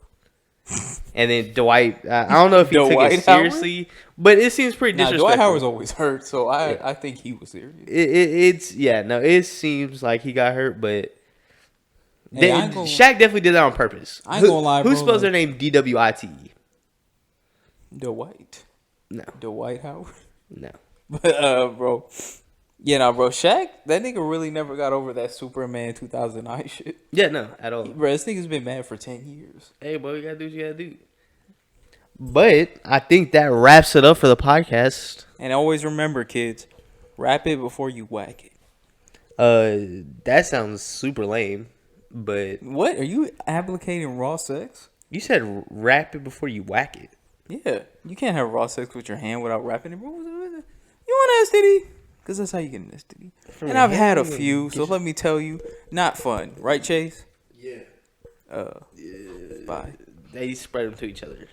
And then Dwight, I don't know if he took it seriously, but it seems pretty disrespectful. Dwight Howard's always hurt, so I think he was serious. It seems like he got hurt, but Shaq definitely did that on purpose. I ain't gonna lie, bro. Who spells their name DWITE? DaWhite. No. Dwight Howard. No. But bro. Yeah, nah, bro. Shaq, that nigga really never got over that Superman 2009 shit. Yeah, no, at all. Bro, this nigga's been mad for 10 years. Hey, bro, you gotta do what you gotta do. But I think that wraps it up for the podcast. And always remember, kids, wrap it before you whack it. That sounds super lame, but... What? Are you advocating raw sex? You said wrap it before you whack it. Yeah. You can't have raw sex with your hand without wrapping it, bro. You want an STD? Because that's how you get an STD. And I've had a few, so let me tell you, not fun. Right, Chase? Yeah. Bye. They spread them to each other.